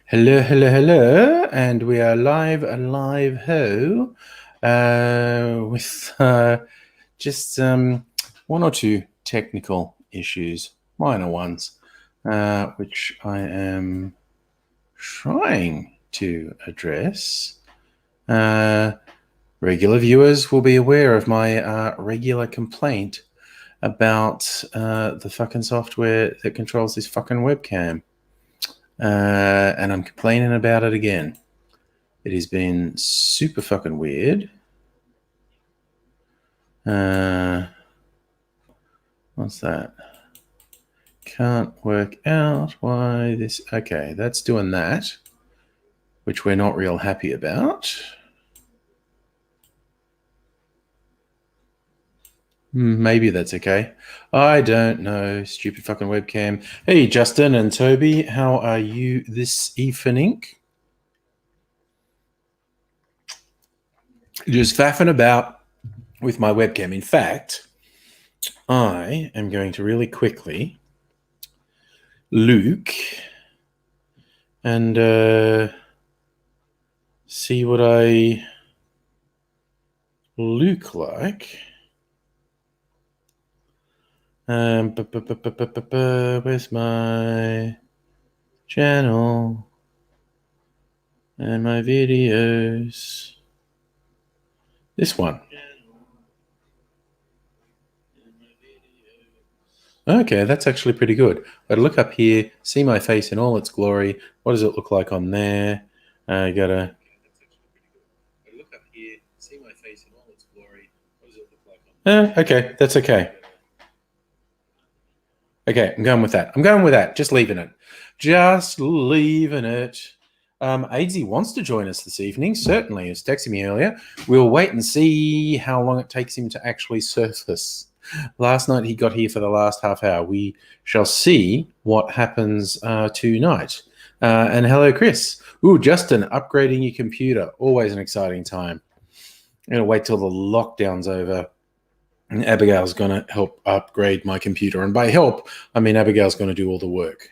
Hello, hello, hello, and we are live, ho, with just one or two technical issues, minor ones, which I am trying to address. Regular viewers will be aware of my regular complaint about the fucking software that controls this fucking webcam. And I'm complaining about it again. It has been super fucking weird. What's that? Can't work out why this... Okay, that's doing that, which we're not real happy about. Maybe that's okay. I don't know. Stupid fucking webcam. Hey, Justin and Toby, how are you this evening? Just faffing about with my webcam. In fact, I am going to really quickly look and see what I look like. Where's my channel and my videos? This one. Okay, that's actually pretty good. I'd look up here, see my face in all its glory. What does it look like on there? I gotta. Look up here, see my face in all its glory. What does it look like on there? Okay, that's okay. Okay, I'm going with that. Just leaving it. Aidsy wants to join us this evening. Certainly, he was texting me earlier. We'll wait and see how long it takes him to actually surface. Last night he got here for the last half hour. We shall see what happens tonight. And hello, Chris. Ooh, Justin, upgrading your computer. Always an exciting time. I'm going to wait till the lockdown's over. And Abigail's going to help upgrade my computer. And by help, I mean Abigail's going to do all the work.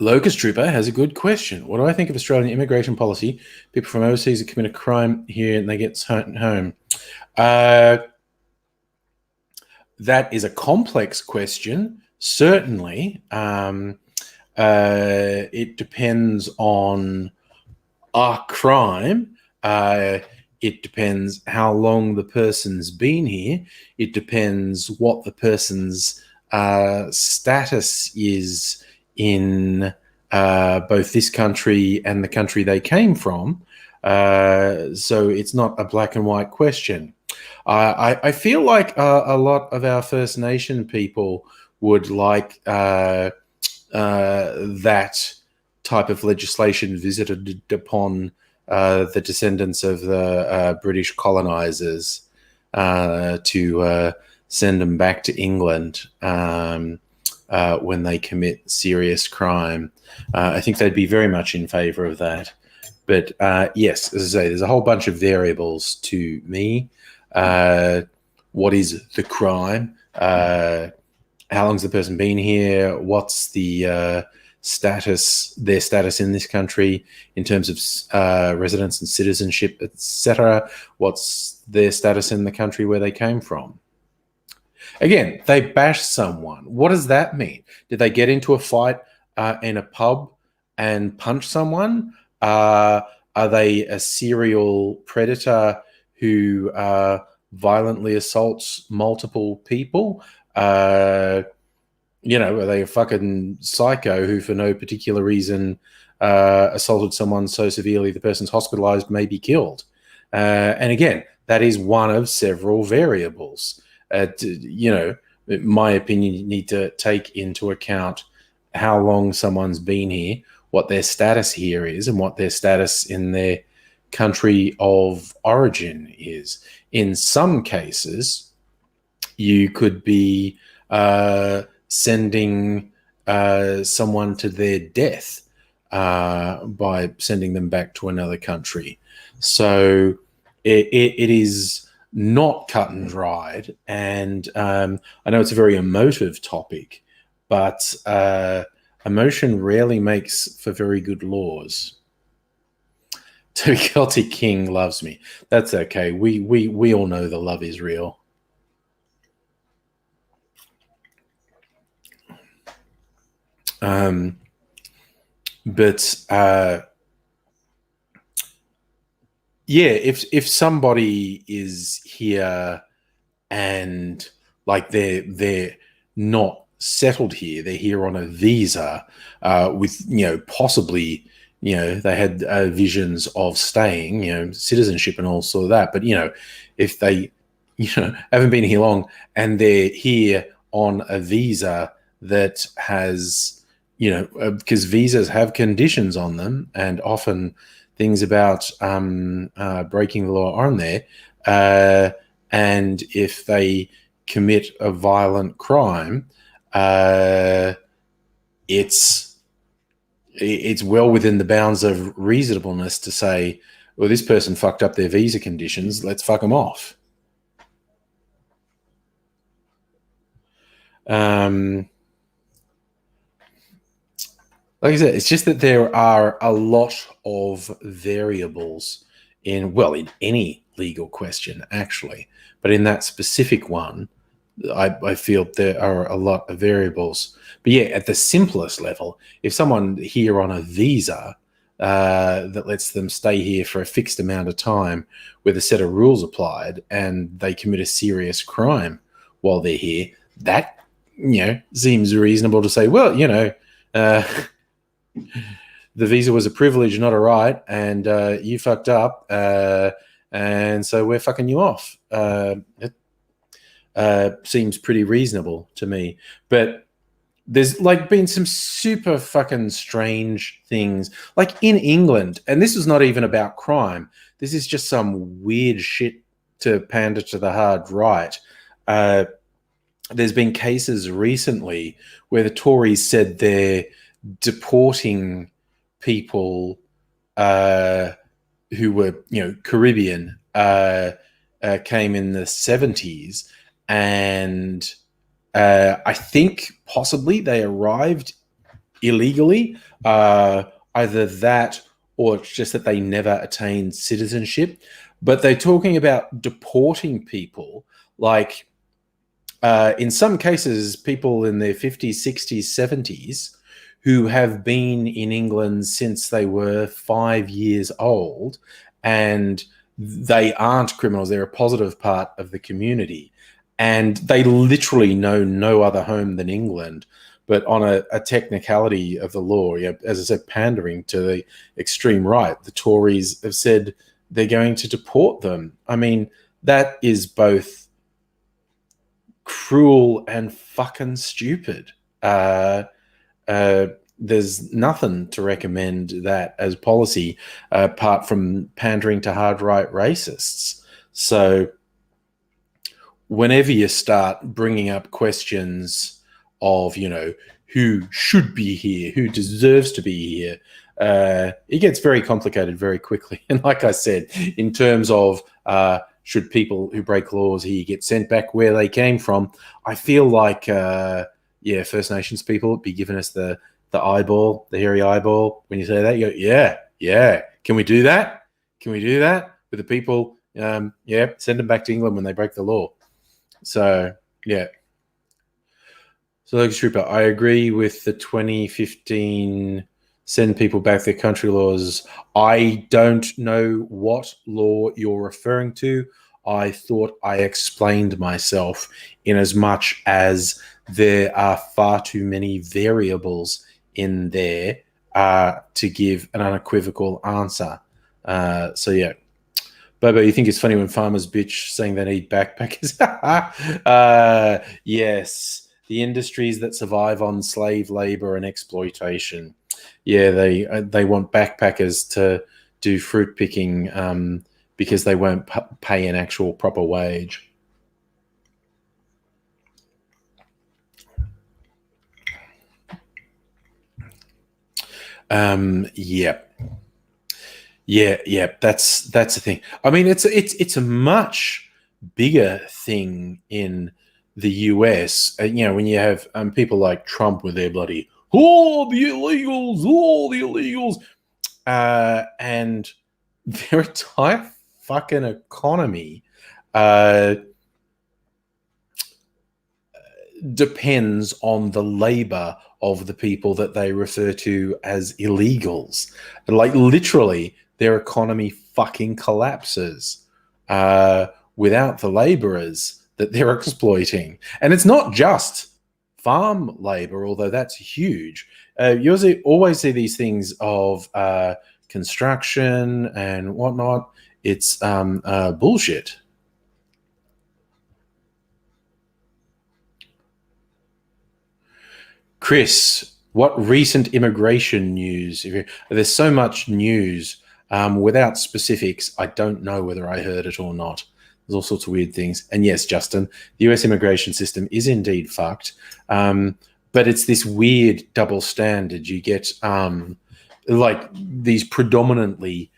Locust Trooper has a good question. What do I think of Australian immigration policy? People from overseas that commit a crime here and they get sent home. That is a complex question. Certainly. It depends on a crime. It depends how long the person's been here. It depends what the person's status is in both this country and the country they came from. So it's not a black and white question. I feel like a lot of our First Nation people would like that type of legislation visited upon the descendants of the British colonizers to send them back to England when they commit serious crime. I think they'd be very much in favor of that. But yes, as I say, there's a whole bunch of variables to me. What is the crime? How long's the person been here? What's the status, their status in this country in terms of residence and citizenship, etc.? What's their status in the country where they came from? Again, they bashed someone. What does that mean? Did they get into a fight in a pub and punch someone? Are they a serial predator who violently assaults multiple people? Are they a fucking psycho who for no particular reason assaulted someone so severely the person's hospitalized, may be killed? And again, that is one of several variables. In my opinion, you need to take into account how long someone's been here, what their status here is, and what their status in their country of origin is. In some cases, you could be sending someone to their death by sending them back to another country. So it is not cut and dried. And I know it's a very emotive topic, but Emotion rarely makes for very good laws. The Celtic King loves me. That's okay. We all know the love is real. But yeah, if somebody is here and like they're not settled here, they're here on a visa with possibly they had visions of staying, citizenship and all sort of that. But if they haven't been here long and they're here on a visa that has because visas have conditions on them, and often things about breaking the law are on there. And if they commit a violent crime, it's well within the bounds of reasonableness to say, well, this person fucked up their visa conditions, let's fuck them off. Like I said, it's just that there are a lot of variables in any legal question, actually. But in that specific one, I feel there are a lot of variables. But yeah, at the simplest level, if someone here on a visa that lets them stay here for a fixed amount of time with a set of rules applied, and they commit a serious crime while they're here, that seems reasonable to say, well, the visa was a privilege, not a right, and you fucked up, and so we're fucking you off. It seems pretty reasonable to me. But there's been some super fucking strange things, like in England, and this is not even about crime. This is just some weird shit to pander to the hard right. There's been cases recently where the Tories said they're deporting people who were, Caribbean, came in the 70s, and I think possibly they arrived illegally. Either that, or it's just that they never attained citizenship. But they're talking about deporting people, like in some cases, people in their 50s, 60s, 70s who have been in England since they were 5 years old, and they aren't criminals. They're a positive part of the community, and they literally know no other home than England. But on a technicality of the law, as I said, pandering to the extreme right, the Tories have said they're going to deport them. I mean, that is both cruel and fucking stupid. There's nothing to recommend that as policy apart from pandering to hard right racists. So whenever you start bringing up questions of, who should be here, who deserves to be here, it gets very complicated very quickly. And like I said, in terms of should people who break laws here get sent back where they came from, I feel like, First Nations people would be giving us the eyeball, the hairy eyeball. When you say that, you go, yeah. Can we do that? Can we do that with the people? Send them back to England when they break the law. So, yeah. So, like Trooper, I agree with the 2015 send people back their country laws. I don't know what law you're referring to. I thought I explained myself in as much as there are far too many variables in there to give an unequivocal answer. So, yeah. Bobo, you think it's funny when farmers bitch saying they need backpackers? Yes. The industries that survive on slave labor and exploitation. Yeah, they want backpackers to do fruit picking because they won't pay an actual proper wage. Yeah. That's the thing. I mean, it's a much bigger thing in the US. When you have people like Trump with their bloody Oh, the illegals! Oh, the illegals! And their entire fucking economy depends on the labor of the people that they refer to as illegals. Like literally, their economy fucking collapses without the laborers that they're exploiting. And it's not just farm labor, although that's huge. You always see these things of construction and whatnot. It's bullshit. Chris, what recent immigration news? There's so much news without specifics. I don't know whether I heard it or not. There's all sorts of weird things. And yes, Justin, the US immigration system is indeed fucked. But it's this weird double standard. You get like these predominantly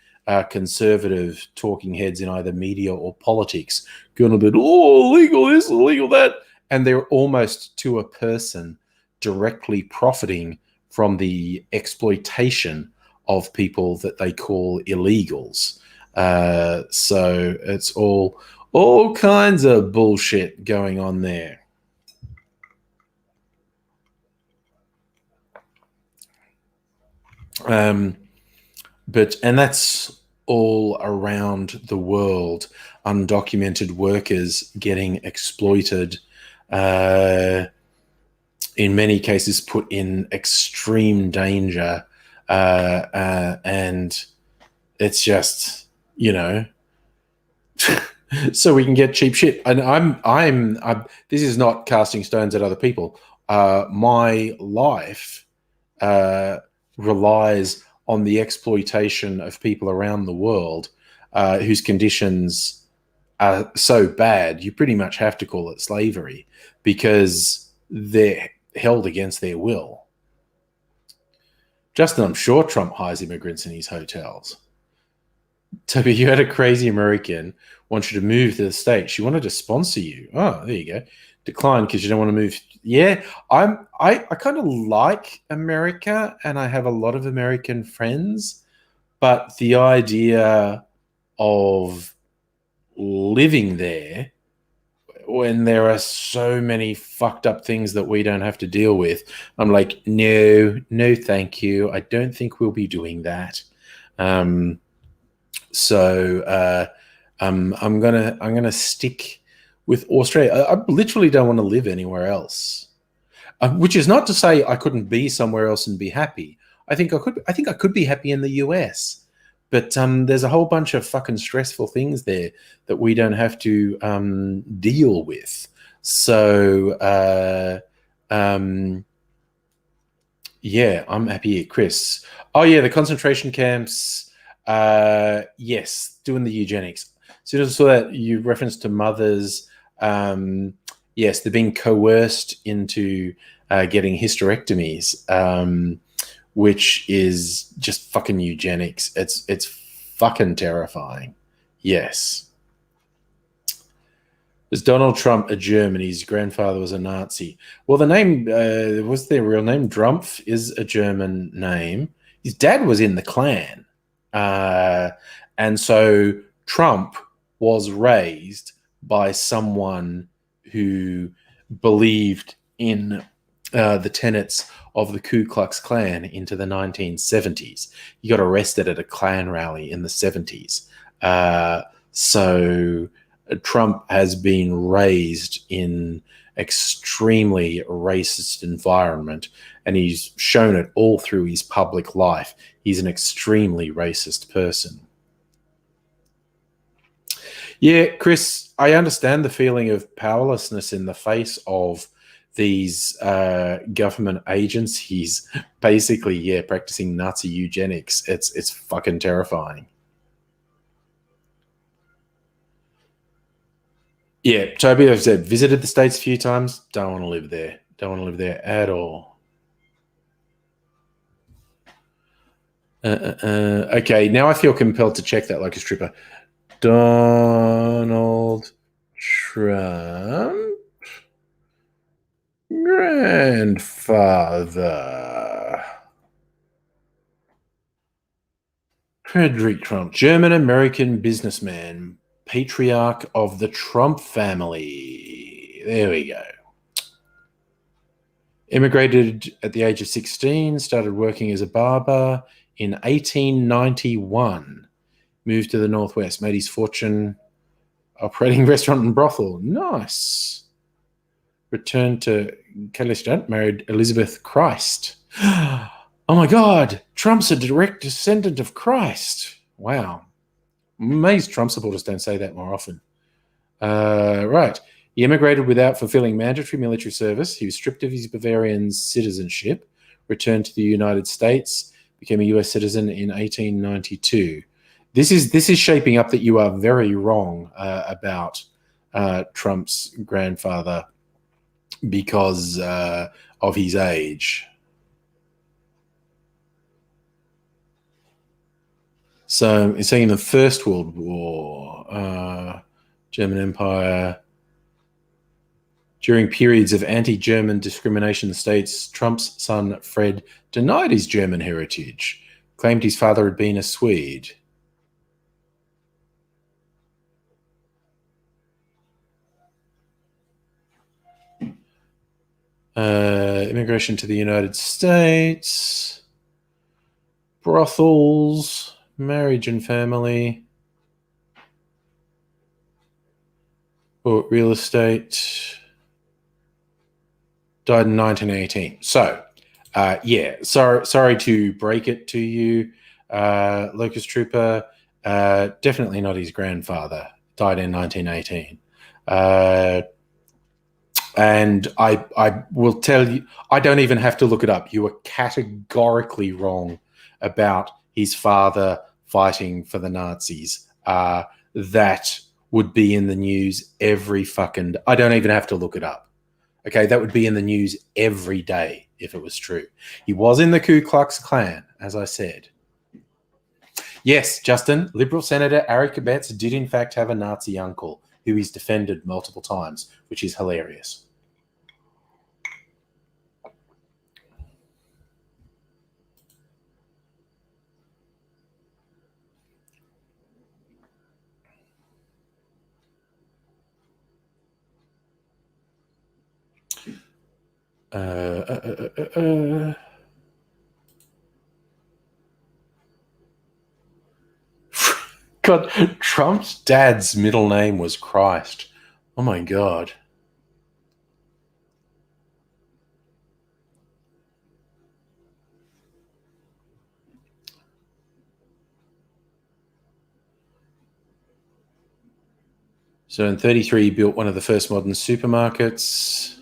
conservative talking heads in either media or politics going a bit, oh, illegal this, illegal that. And they're almost to a person directly profiting from the exploitation of people that they call illegals. So it's all kinds of bullshit going on there. And that's all around the world. Undocumented workers getting exploited. In many cases put in extreme danger. And it's just, so we can get cheap shit. And I'm this is not casting stones at other people. My life relies on the exploitation of people around the world whose conditions are so bad, you pretty much have to call it slavery because they're held against their will. Justin, I'm sure Trump hires immigrants in his hotels. Toby, you had a crazy American want you to move to the States. She wanted to sponsor you. Oh, there you go. Decline because you don't want to move. Yeah, I kind of like America and I have a lot of American friends, but the idea of living there when there are so many fucked up things that we don't have to deal with, I'm like, no, thank you. I don't think we'll be doing that. So I'm gonna stick with Australia. I literally don't want to live anywhere else. Which is not to say I couldn't be somewhere else and be happy. I think I could be happy in the US. But there's a whole bunch of fucking stressful things there that we don't have to deal with. So, yeah, I'm happy here. Chris. Oh, yeah, the concentration camps. Yes, doing the eugenics. So, so that you referenced to mothers. Yes, they're being coerced into getting hysterectomies. Which is just fucking eugenics. It's fucking terrifying. Yes. Is Donald Trump a German? His grandfather was a Nazi. Well, the name, what's their real name? Drumpf is a German name. His dad was in the Klan. And so Trump was raised by someone who believed in the tenets of the Ku Klux Klan into the 1970s. He got arrested at a Klan rally in the 70s. So Trump has been raised in extremely racist environment, and he's shown it all through his public life. He's an extremely racist person. Yeah, Chris, I understand the feeling of powerlessness in the face of these government agencies basically, practicing Nazi eugenics. It's fucking terrifying. Yeah, Toby, I've said, visited the States a few times. Don't want to live there. Don't want to live there at all. Okay, now I feel compelled to check that like a stripper. Donald Trump grandfather. Frederick Trump, German-American businessman, patriarch of the Trump family. There we go. Immigrated at the age of 16, started working as a barber in 1891. Moved to the Northwest, made his fortune operating restaurant and brothel. Nice. Returned to Calistadt, married Elizabeth Christ. Oh my God, Trump's a direct descendant of Christ. Wow. I'm amazed Trump supporters don't say that more often. Right. He immigrated without fulfilling mandatory military service. He was stripped of his Bavarian citizenship, returned to the United States, became a US citizen in 1892. This is shaping up that you are very wrong about Trump's grandfather because of his age. So it's saying the First World War, German Empire. During periods of anti-German discrimination in the States, Trump's son Fred denied his German heritage, claimed his father had been a Swede. Immigration to the United States, brothels, marriage and family, bought real estate, died in 1918. So, yeah, sorry to break it to you, Locust Trooper. Definitely not his grandfather. Died in 1918. And I will tell you, I don't even have to look it up. You were categorically wrong about his father fighting for the Nazis. That would be in the news every fucking... I don't even have to look it up. Okay, that would be in the news every day if it was true. He was in the Ku Klux Klan, as I said. Yes, Justin, Liberal Senator Ari Kubetz did in fact have a Nazi uncle who he's defended multiple times, which is hilarious. God, Trump's dad's middle name was Christ. Oh my God. So in 1933, he built one of the first modern supermarkets.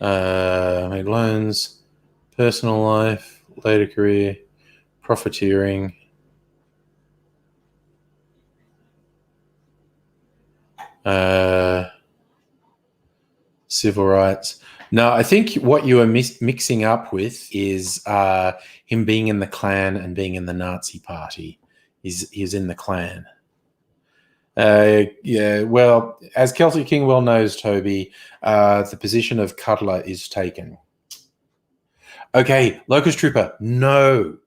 Made loans, personal life, later career, profiteering. Civil rights. No, I think what you are mixing up with is him being in the Klan and being in the Nazi Party. He's in the Klan. Yeah, well, as Celtic King well knows, Toby, the position of cuddler is taken. Okay, Locust Trooper, no,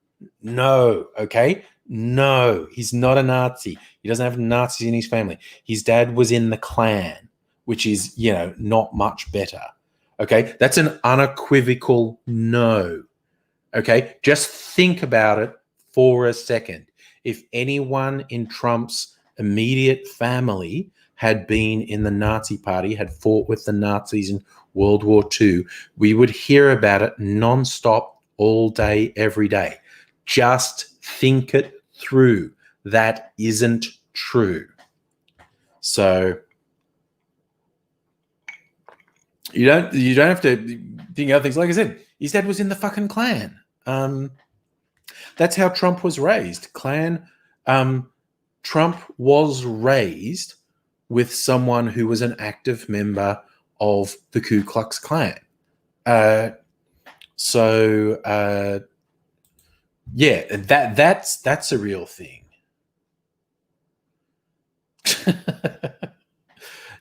okay? No, he's not a Nazi. He doesn't have Nazis in his family. His dad was in the Klan, which is, not much better. Okay, that's an unequivocal no. Okay, just think about it for a second. If anyone in Trump's immediate family had been in the Nazi Party, had fought with the Nazis in World War II, we would hear about it nonstop all day, every day. Just think it through. That isn't true. So you don't have to think other things. Like I said, his dad was in the fucking Klan. That's how Trump was raised. Klan. Trump was raised with someone who was an active member of the Ku Klux Klan. Yeah, that's a real thing.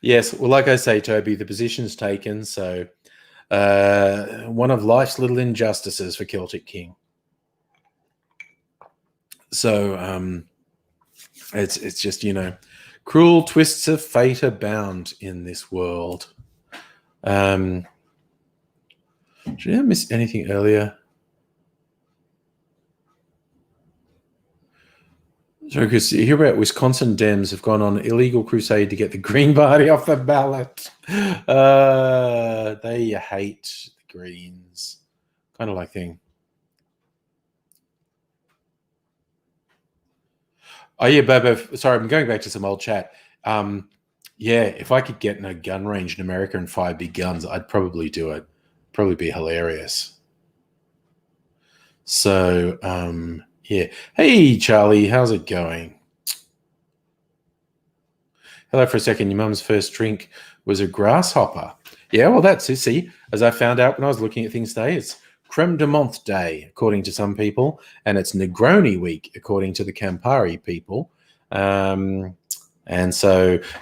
Yes, well, like I say, Toby, the position's taken. So one of life's little injustices for Celtic King. So it's just, cruel twists of fate abound in this world. Did I miss anything earlier? Sorry, because you hear about Wisconsin Dems have gone on illegal crusade to get the Green Party off the ballot. They hate the Greens. Kind of like thing. Oh, yeah, Bobo. Sorry, I'm going back to some old chat. Yeah, if I could get in a gun range in America and fire big guns, I'd probably do it. Probably be hilarious. So, yeah. Hey, Charlie, how's it going? Hello for a second. Your mum's first drink was a grasshopper. Yeah, well, that's it. See, as I found out when I was looking at things today, it's creme de menthe day, according to some people, and it's Negroni week, according to the Campari people. And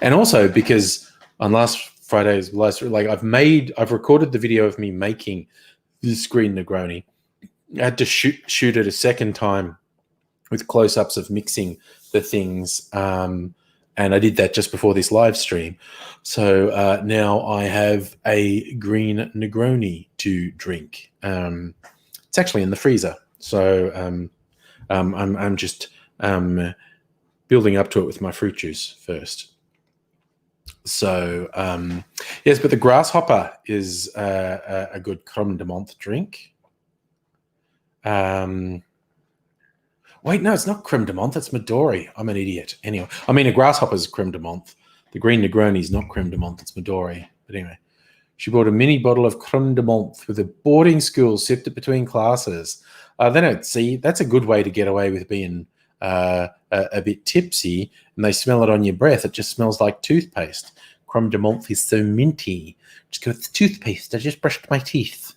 also because on last Friday's I've recorded the video of me making this green Negroni. I had to shoot it a second time with close-ups of mixing the things, and I did that just before this live stream. So now I have a green Negroni to drink. It's actually in the freezer, so I'm just building up to it with my fruit juice first. So yes, but the grasshopper is a good creme de menthe drink. Wait, no, it's not creme de menthe. It's Midori. I'm an idiot. Anyway, I mean, a grasshopper is creme de menthe. The green Negroni is not creme de menthe. It's Midori. But anyway, she bought a mini bottle of creme de menthe with a boarding school, sipped it between classes. See, that's a good way to get away with being a bit tipsy, and they smell it on your breath. It just smells like toothpaste. Creme de menthe is so minty. Just go, it's toothpaste. I just brushed my teeth.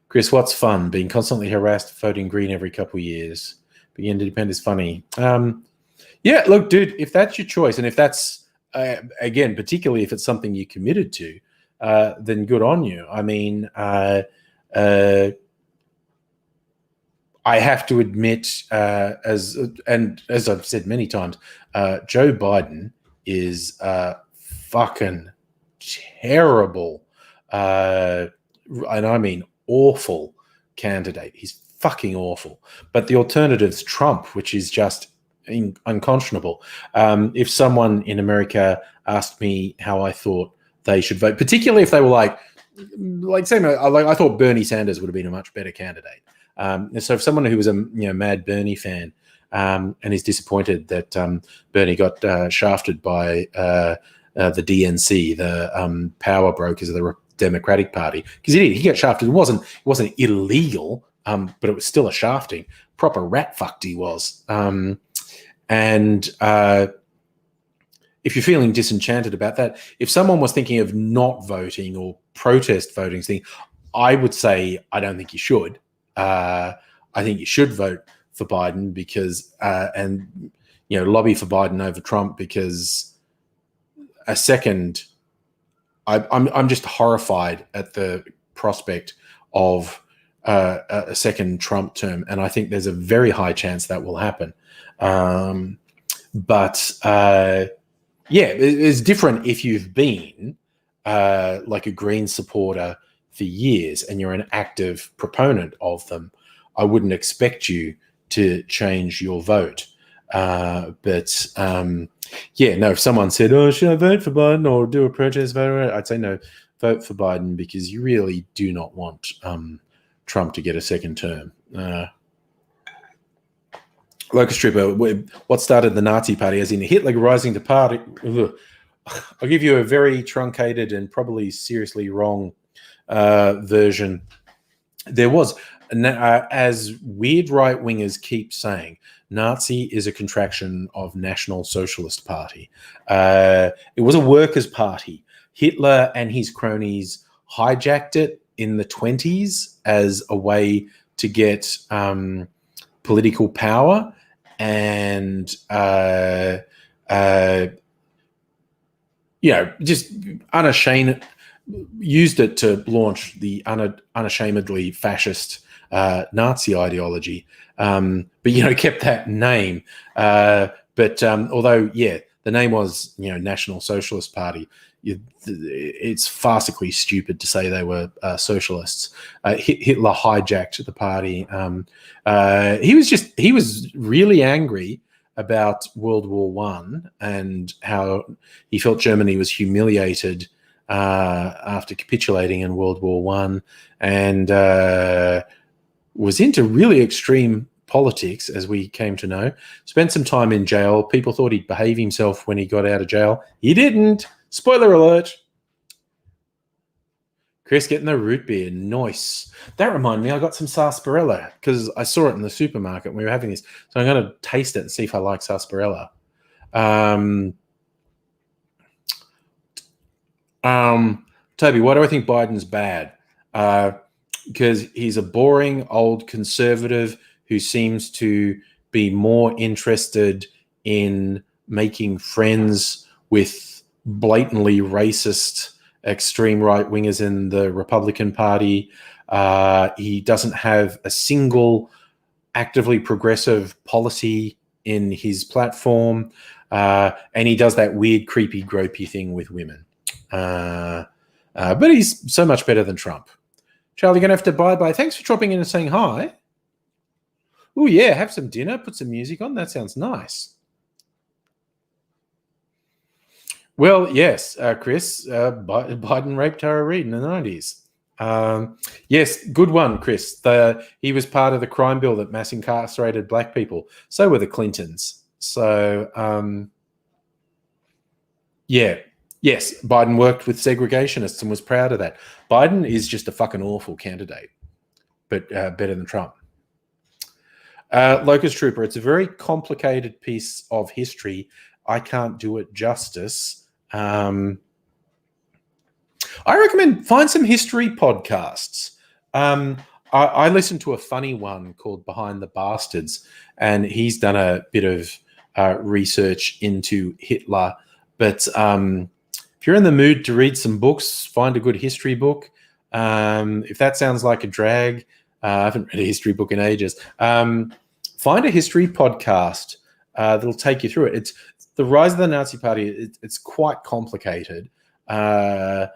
Chris, what's fun? Being constantly harassed, voting green every couple of years. Being independent is funny. Yeah, look, dude, if that's your choice, and if that's, again, particularly if it's something you're committed to, then good on you. I mean, I have to admit, as I've said many times, Joe Biden is fucking terrible, and I mean awful candidate. He's fucking awful. But the alternative's Trump, which is just unconscionable. If someone in America asked me how I thought they should vote, particularly if they were I thought Bernie Sanders would have been a much better candidate. So if someone who was a mad Bernie fan and is disappointed that Bernie got shafted by the DNC, the power brokers of the Democratic Party, because he got shafted. It wasn't illegal, but it was still a shafting. Proper rat fucked he was. And if you're feeling disenchanted about that, if someone was thinking of not voting or protest voting, I would say I don't think you should. I think you should vote for Biden because lobby for Biden over Trump, because a second, I'm just horrified at the prospect of a second Trump term, and I think there's a very high chance that will happen. It's different if you've been like a Green supporter for years and you're an active proponent of them. I wouldn't expect you to change your vote. If someone said, "Oh, should I vote for Biden or do a protest vote?" I'd say no, vote for Biden, because you really do not want Trump to get a second term. Locust Trooper, what started the Nazi Party, as in Hitler rising to power? I'll give you a very truncated and probably seriously wrong version. There was, as weird right-wingers keep saying, Nazi is a contraction of National Socialist Party. It was a workers' party. Hitler and his cronies hijacked it in the 1920s as a way to get political power and just unashamed. used it to launch the unashamedly fascist Nazi ideology, but kept that name. But although, the name was National Socialist Party, it's farcically stupid to say they were socialists. Hitler hijacked the party. He was really angry about World War One and how he felt Germany was humiliated after capitulating in World War One, and was into really extreme politics, as we came to know. Spent some time in jail. People thought he'd behave himself when he got out of jail. He didn't. Spoiler alert. Chris getting the root beer. Nice. That reminded me, I got some sarsaparilla because I saw it in the supermarket and we were having this. So I'm going to taste it and see if I like sarsaparilla. Toby, why do I think Biden's bad? Because he's a boring old conservative who seems to be more interested in making friends with blatantly racist extreme right-wingers in the Republican Party. He doesn't have a single actively progressive policy in his platform, and he does that weird, creepy, gropey thing with women. But he's so much better than Trump. Charlie, you're going to have to bye-bye. Thanks for dropping in and saying hi. Oh, yeah, have some dinner, put some music on. That sounds nice. Well, yes, Chris, Biden raped Tara Reid in the 90s. Yes, good one, Chris. He was part of the crime bill that mass incarcerated black people. So were the Clintons. So, yeah. Yes, Biden worked with segregationists and was proud of that. Biden is just a fucking awful candidate, but better than Trump. Locust Trooper, it's a very complicated piece of history. I can't do it justice. I recommend find some history podcasts. I listened to a funny one called Behind the Bastards, and he's done a bit of research into Hitler. But if you're in the mood to read some books, find a good history book. If that sounds like a drag, I haven't read a history book in ages. Find a history podcast that'll take you through it. It's the rise of the Nazi Party. It's quite complicated and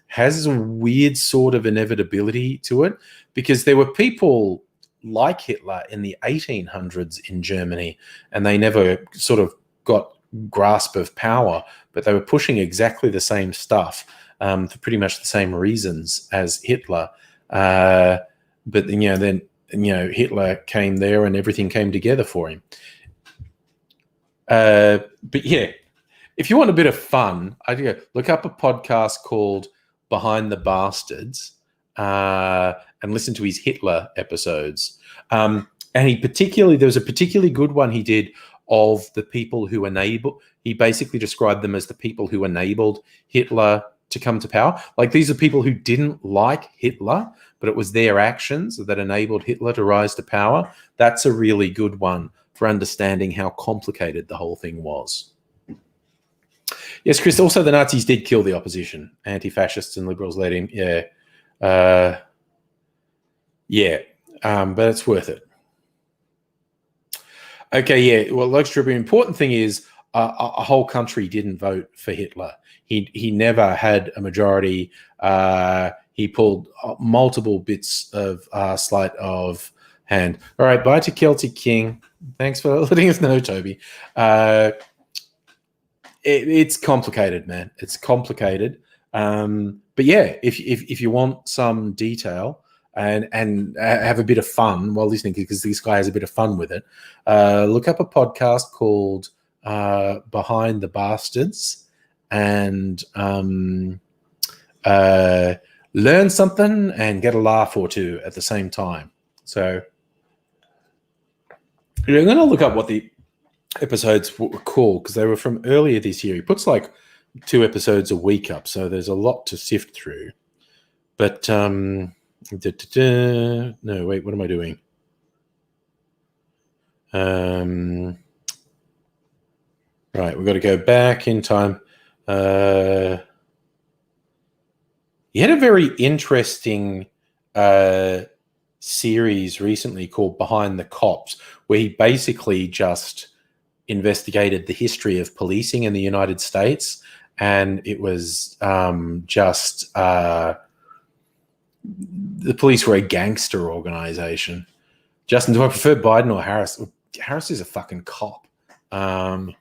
has a weird sort of inevitability to it, because there were people like Hitler in the 1800s in Germany, and they never sort of got grasp of power, but they were pushing exactly the same stuff for pretty much the same reasons as Hitler. But then Hitler came there and everything came together for him. But yeah, if you want a bit of fun, I'd go look up a podcast called Behind the Bastards and listen to his Hitler episodes. And there was a particularly good one he did of the people who he basically described them as the people who enabled Hitler to come to power. Like, these are people who didn't like Hitler, but it was their actions that enabled Hitler to rise to power. That's a really good one for understanding how complicated the whole thing was. Yes, Chris, also the Nazis did kill the opposition. Anti-fascists and liberals led him. Yeah. But it's worth it. Okay, yeah. Well, Lux Trooper, the important thing is a whole country didn't vote for Hitler. He never had a majority. He pulled multiple bits of sleight of hand. All right, bye to Celtic King. Thanks for letting us know, Toby. It's complicated, man. It's complicated. But yeah, if you want some detail and have a bit of fun while listening, because this guy has a bit of fun with it, look up a podcast called Behind the Bastards and learn something and get a laugh or two at the same time. So I'm going to look up what the episodes were called, because they were from earlier this year. He puts like 2 episodes a week up, so there's a lot to sift through. But no, wait, what am I doing? Right, we've got to go back in time. He had a very interesting series recently called Behind the Cops, where he basically just investigated the history of policing in the United States. And it was just the police were a gangster organization. Justin, do I prefer Biden or Harris? Harris is a fucking cop. As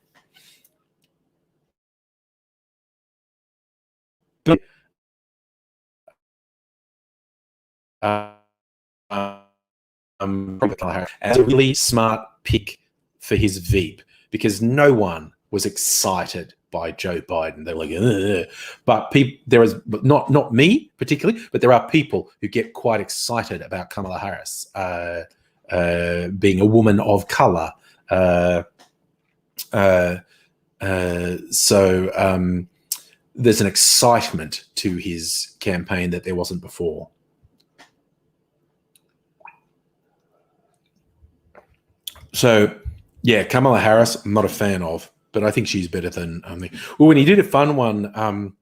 a really smart pick for his Veep, because no one was excited by Joe Biden. They're like, ugh. But there is not me particularly, but there are people who get quite excited about Kamala Harris being a woman of color. So there's an excitement to his campaign that there wasn't before. So, yeah, Kamala Harris, I'm not a fan of, but I think she's better than. Well, when he did a fun one on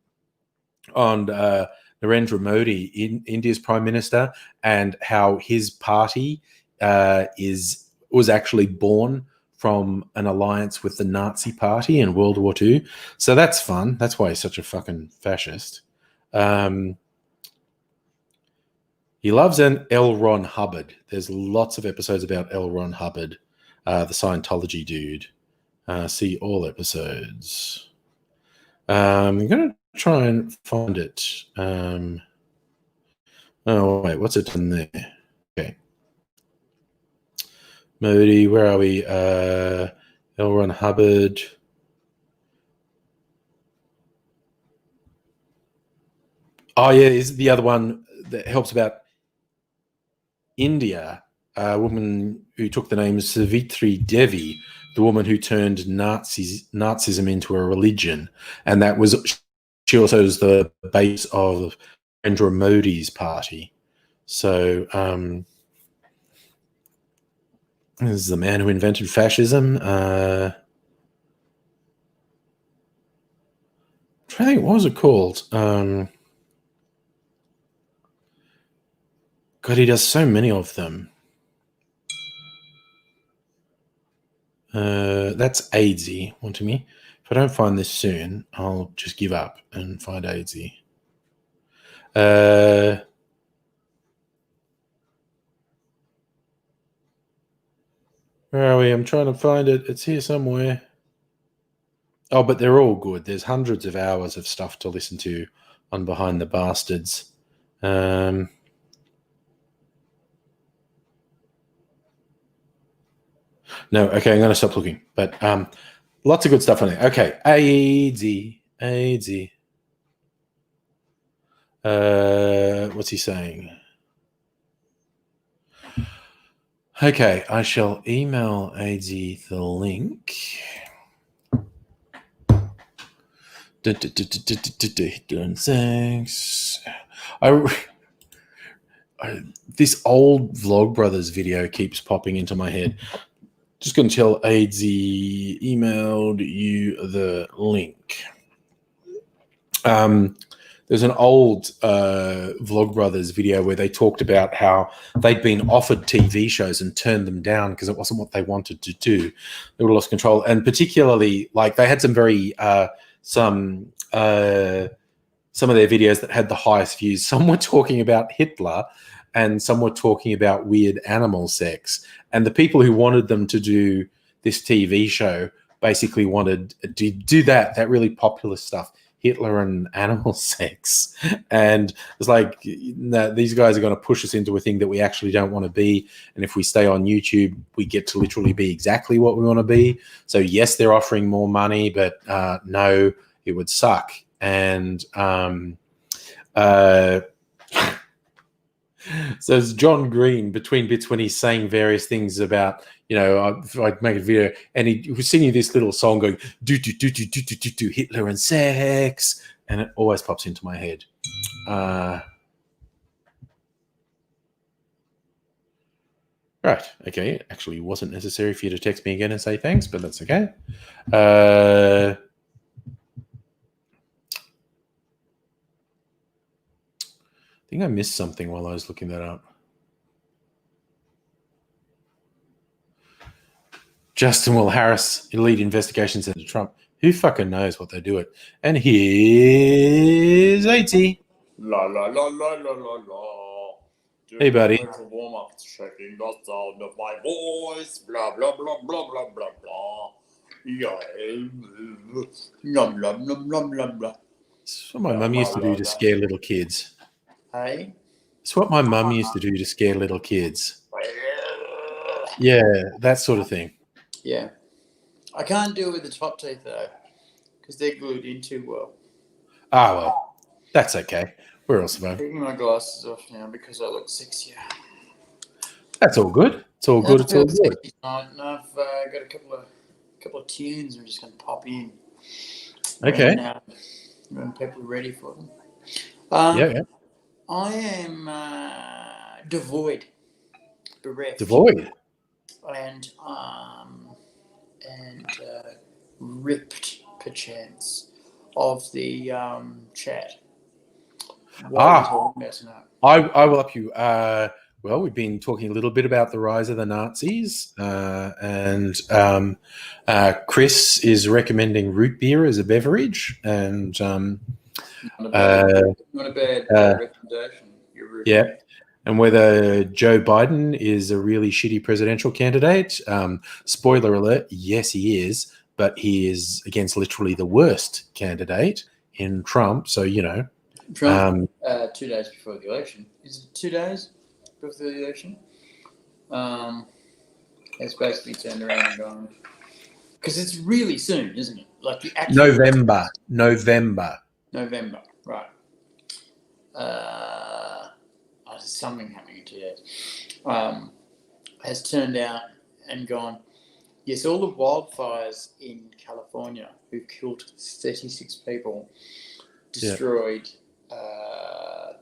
Narendra Modi, India's prime minister, and how his party was actually born from an alliance with the Nazi Party in World War II. So that's fun. That's why he's such a fucking fascist. He loves an L. Ron Hubbard. There's lots of episodes about L. Ron Hubbard, the Scientology dude. See all episodes. I'm going to try and find it. Oh, wait, what's it done there? Okay. Modi, where are we? L. Ron Hubbard. Oh, yeah, is the other one that helps about India, a woman who took the name Savitri Devi, the woman who turned Nazism into a religion. And that was, she also was the base of Narendra Modi's party. So this is the man who invented fascism. I'm trying to think, what was it called? God, he does so many of them. That's AIDSy, want to me. If I don't find this soon, I'll just give up and find AIDSy. Where are we? I'm trying to find it. It's here somewhere. Oh, but they're all good. There's hundreds of hours of stuff to listen to on Behind the Bastards. No, okay, I'm going to stop looking. But lots of good stuff on there. Okay, AIDSy. What's he saying? Okay, I shall email AIDSy the link. Thanks. This old Vlogbrothers video keeps popping into my head. Just going to tell AIDSy emailed you the link. There's an old Vlogbrothers video where they talked about how they'd been offered TV shows and turned them down because it wasn't what they wanted to do. They would have lost control, and particularly, like, they had some very some of their videos that had the highest views. Some were talking about Hitler, and some were talking about weird animal sex. And the people who wanted them to do this TV show basically wanted to do that really popular stuff. Hitler and animal sex. And it's like, no, these guys are going to push us into a thing that we actually don't want to be. And if we stay on YouTube, we get to literally be exactly what we want to be. So yes, they're offering more money, but no, it would suck. And so it's John Green between bits when he's saying various things about, you know, I'd make a video and he was singing this little song going, do Hitler and sex. And it always pops into my head. Right. Okay. Actually, it wasn't necessary for you to text me again and say thanks, but that's okay. think I missed something while I was looking that up. Justin will harass elite investigations into Trump. Who fucking knows what they do it? And here's 80. La la la la la la la. Hey, buddy. Warm up, checking the sound of my voice. Blah blah blah blah blah blah blah. Yeah. Nom nom nom nom nom blah. It's what my mum used to do to scare little kids. Hey. It's what my mum used to do to scare little kids. Yeah, that sort of thing. Yeah. I can't do it with the top teeth though, because they're glued in too well. Ah, well, that's okay. We're all surviving. Taking my glasses off now because I look sexier. That's all good. It's all good. It's all good. And I've got a couple of tunes I'm just going to pop in. Okay. When people are ready for them. Yeah. I am devoid, bereft. Devoid. And ripped, perchance, of the chat. What are we talking about tonight? I will up you. Well, we've been talking a little bit about the rise of the Nazis, and Chris is recommending root beer as a beverage, and not a bad recommendation. Yeah. And whether Joe Biden is a really shitty presidential candidate. Spoiler alert, yes, he is, but he is against literally the worst candidate in Trump. So, Trump, 2 days before the election. Is it 2 days before the election? It's basically turned around and gone. Because it's really soon, isn't it? Like the actual November, right. There's something happening in 2 days. Has turned out and gone, yes, all the wildfires in California who killed 36 people, destroyed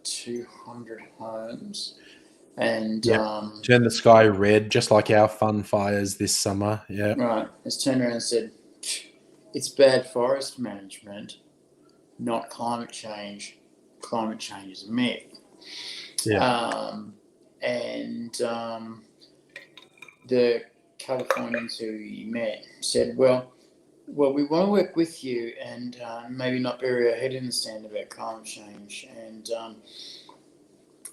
200 homes, and turned the sky red, just like our fun fires this summer. Yeah. Right. Has turned around and said, it's bad forest management, not climate change. Climate change is a myth. Yeah. The Californians who he met said, well, we want to work with you and maybe not bury our head in the sand about climate change, and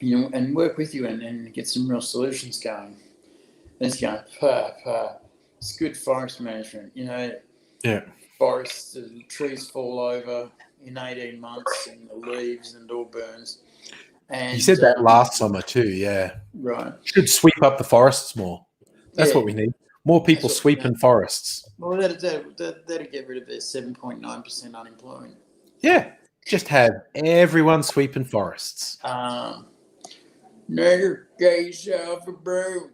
and work with you and get some real solutions going. And it's going, it's good forest management, Yeah. Forests, the trees fall over in 18 months and the leaves and it all burns. And he said that last summer too, yeah. Right. Should sweep up the forests more. That's what we need. More people sweeping forests. Well, that'd get rid of their 7.9% unemployment. Yeah. Just have everyone sweeping forests. Nigger, get yourself a broom.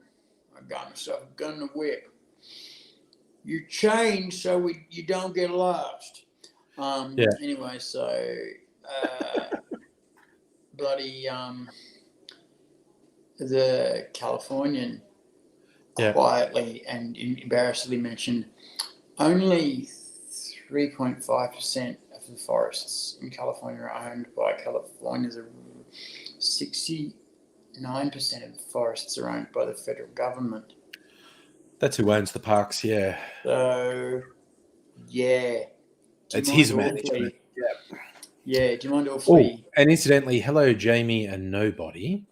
I got myself a gun to whip. You change so you don't get lost. Anyway, so bloody the Californian quietly and embarrassedly mentioned only 3.5% of the forests in California are owned by Californians. 69% of the forests are owned by the federal government. That's who owns the parks, yeah. So, yeah. It's his management. Yeah, do you mind if we... And incidentally, hello, Jamie and nobody.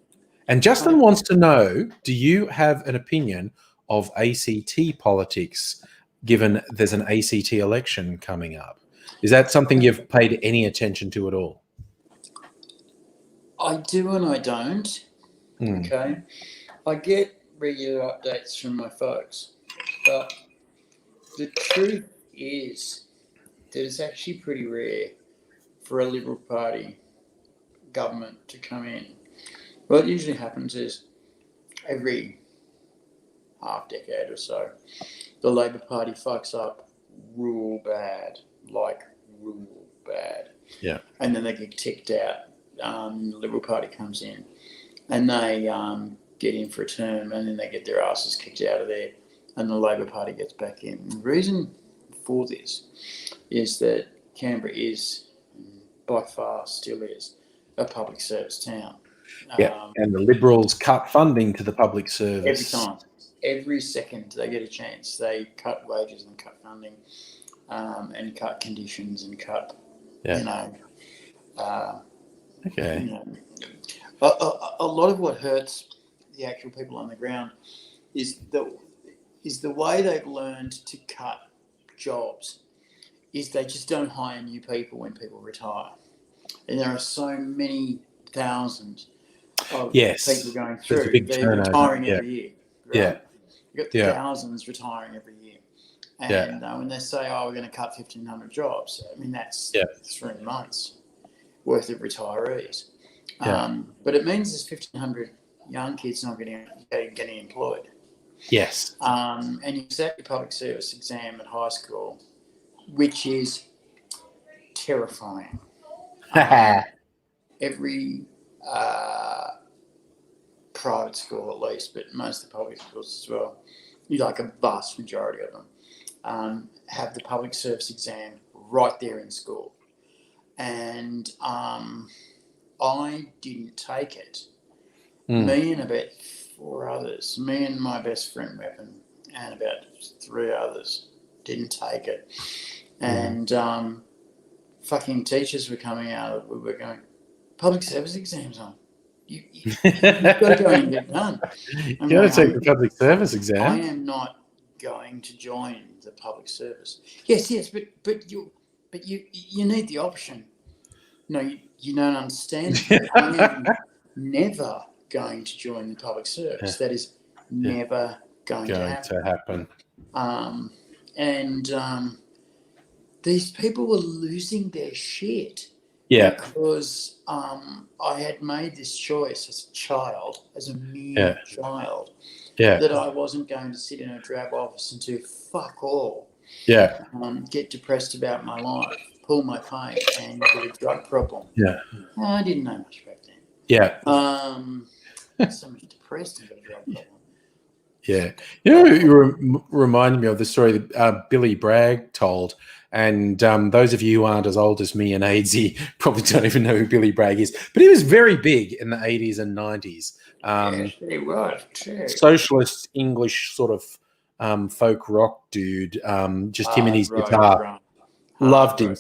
And Justin wants to know, do you have an opinion of ACT politics, given there's an ACT election coming up? Is that something you've paid any attention to at all? I do and I don't. Okay. I get regular updates from my folks. But the truth is that it's actually pretty rare for a Liberal Party government to come in. What usually happens is every half decade or so, the Labor Party fucks up real bad. Yeah. And then they get kicked out. The Liberal Party comes in and they get in for a term, and then they get their asses kicked out of there, and the Labor Party gets back in. The reason for this is that Canberra is, by far still is, a public service town. And the Liberals cut funding to the public service. Every time. Every second they get a chance, they cut wages and cut funding, and cut conditions and cut, Yeah. you know. Okay. You know, a lot of what hurts the actual people on the ground is the way they've learned to cut jobs is they just don't hire new people when people retire. And there are so many thousands of people going through. They're retiring every year. Right? Yeah. You've got thousands retiring every year. And when they say, we're going to cut 1,500 jobs, I mean, that's 3 months worth of retirees. But it means there's 1,500 young kids not getting employed. Yes. And you sat your public service exam at high school, which is terrifying. Every private school, at least, but most of the public schools as well, like a vast majority of them, have the public service exam right there in school. And I didn't take it. Me and about 4 others, me and my best friend Weapon, and about 3 others didn't take it. And fucking teachers were coming out, we were going, public service exams on. You've got to go and get done. You got to take the public service exam. I am not going to join the public service. Yes, but you need the option. No, you don't understand. I am never going to join the public service. That is never going to happen. And these people were losing their shit. Because I had made this choice as a child, as a mere child, that I wasn't going to sit in a drab office and do fuck all. Get depressed about my life, pull my pain, and get a drug problem. I didn't know much back then. So much depressed and got a drug problem. You reminded me of the story that Billy Bragg told. And those of you who aren't as old as me and AIDSy probably don't even know who Billy Bragg is. But he was very big in the 80s and 90s. Yes, he was too. Socialist English sort of folk rock dude. Just him and his guitar. Loved him.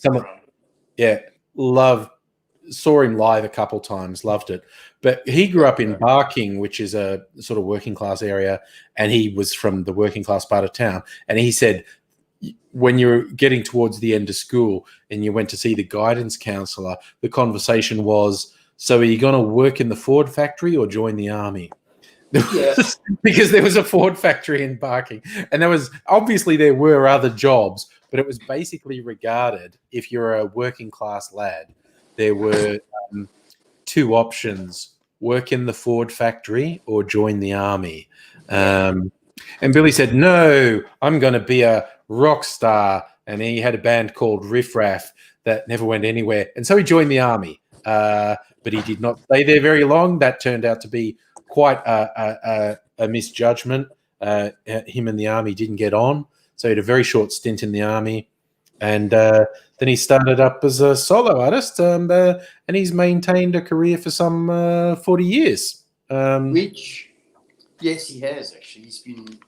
Saw him live a couple times. Loved it. But he grew up in Barking, which is a sort of working class area. And he was from the working class part of town. And he said, when you're getting towards the end of school and you went to see the guidance counselor, the conversation was, so are you going to work in the Ford factory or join the army? Because there was a Ford factory in Barking. And there were other jobs, but it was basically regarded, if you're a working class lad, there were 2 options: work in the Ford factory or join the army. And Billy said, no, I'm going to be a rock star. And he had a band called Riff Raff that never went anywhere. And so he joined the army. But he did not stay there very long. That turned out to be quite a misjudgment. Him and the army didn't get on. So he had a very short stint in the army. And then he started up as a solo artist. And he's maintained a career for some 40 years. Yes, he has actually. He's been,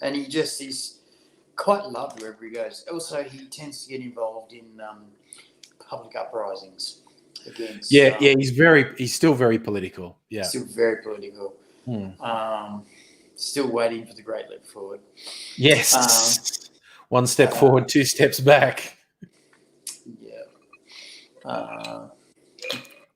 and he's quite loved wherever he goes. Also, he tends to get involved in public uprisings against. He's still very political. Yeah, still very political. Still waiting for the great leap forward. Yes, 1 step forward, 2 steps back. The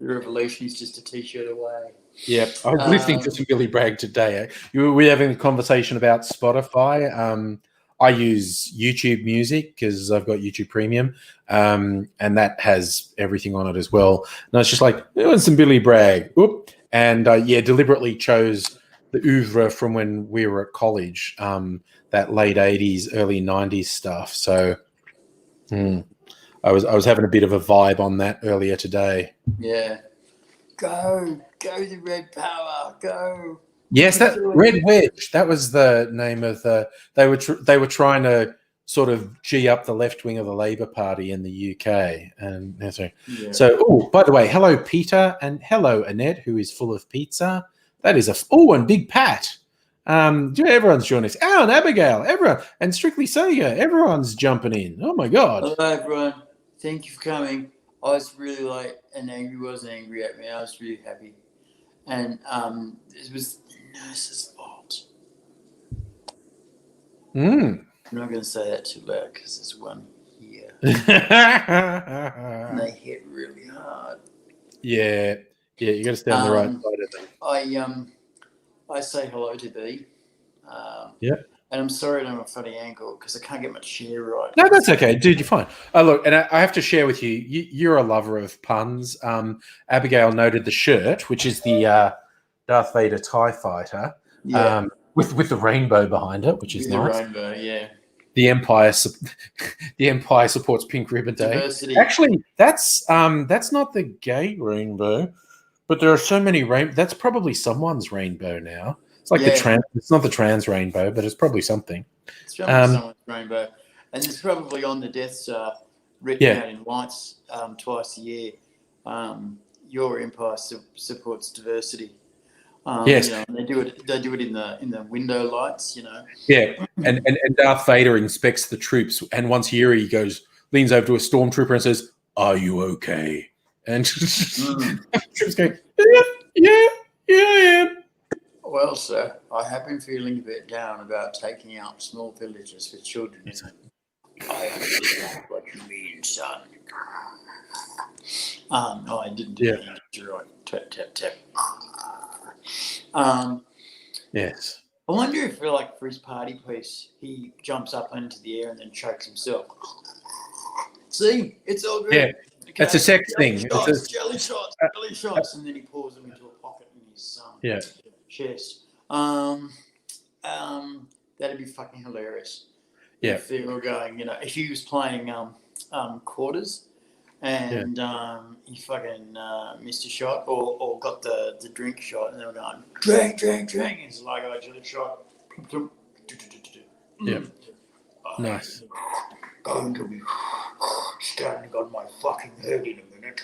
revolution is just a t-shirt away. Yeah, I was listening to some Billy Bragg today. We were having a conversation about Spotify. I use YouTube Music because I've got YouTube Premium, and that has everything on it as well. And I was just like, doing some Billy Bragg. Oop. And deliberately chose the oeuvre from when we were at college, that late 80s, early 90s stuff. So I was having a bit of a vibe on that earlier today. Yeah. Go the Red Power, go. Yes, that Red Wedge. That was the name of the. They were trying to sort of G up the left wing of the Labour Party in the UK. And Yeah. so, oh, by the way, hello, Peter, and hello, Annette, who is full of pizza. That is and Big Pat. Everyone's joining us. Alan, Abigail, everyone, and Strictly Sega, everyone's jumping in. Oh my God. Hello, everyone. Thank you for coming. I was really late, and Angry wasn't angry at me. I was really happy. And it was the nurse's fault. I'm not going to say that too loud because there's one here. And they hit really hard. Yeah, you got to stay on the right side of them. I say hello to Bea. Yeah. And I'm sorry I'm a funny angle because I can't get my chair right. No, that's okay, dude. You're fine. Look, and I have to share with you. You're a lover of puns. Abigail noted the shirt, which is the Darth Vader TIE fighter, with the rainbow behind it, which is nice. The rainbow, yeah. The Empire supports Pink Ribbon Day. Diversity. Actually, that's not the gay rainbow, but there are so many That's probably someone's rainbow now. It's like the trans. It's not the trans rainbow, but it's probably something. It's probably someone's rainbow, and it's probably on the Death Star, written out in lights twice a year. Your empire supports diversity. Yes, and they do it in the window lights. Yeah, and Darth Vader inspects the troops, and once a year he leans over to a stormtrooper and says, "Are you okay?" And troops go, "Yeah, I am." Well, sir, I have been feeling a bit down about taking out small villages for children. I understand what you mean, son. No, I didn't do that. You're right. Tap, tap, tap. Yes. I wonder if, for his party piece, he jumps up into the air and then chokes himself. See, it's all good. Yeah, okay. That's a sex thing. Jelly shots, and then he pours them into a pocket in his chest. That'd be fucking hilarious. Yeah. If they were going, if he was playing quarters and he fucking missed a shot or got the drink shot and they were going, drink. It's like, I got a shot. Yeah. Nice. Going to be standing on my fucking head in a minute.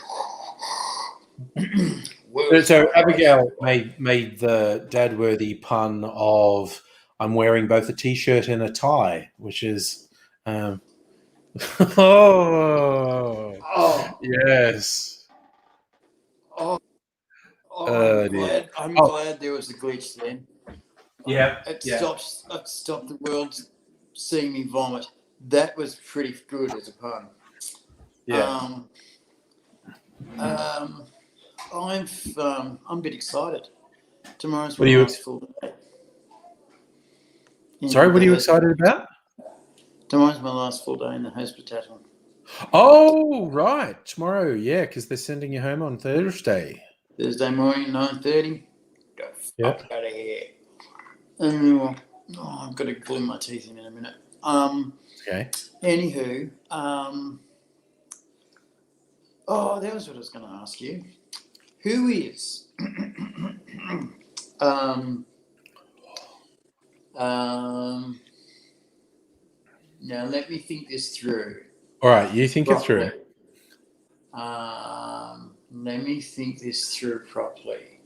So Abigail made the dad-worthy pun of I'm wearing both a t-shirt and a tie, which is yes. I'm glad there was a glitch then. It stopped the world seeing me vomit. That was pretty good as a pun. Yeah. I'm a bit excited. Tomorrow's What my are you last full day. Sorry, what are you excited about? Tomorrow's my last full day in the hospital. Oh, right. Tomorrow, yeah, because they're sending you home on Thursday. Thursday morning, 9:30. Go fuck out of here. Anyway, I've got to glue my teeth in a minute. Okay. Anywho, that was what I was going to ask you. Who is now let me think this through. All right, you think it through. Let me think this through properly.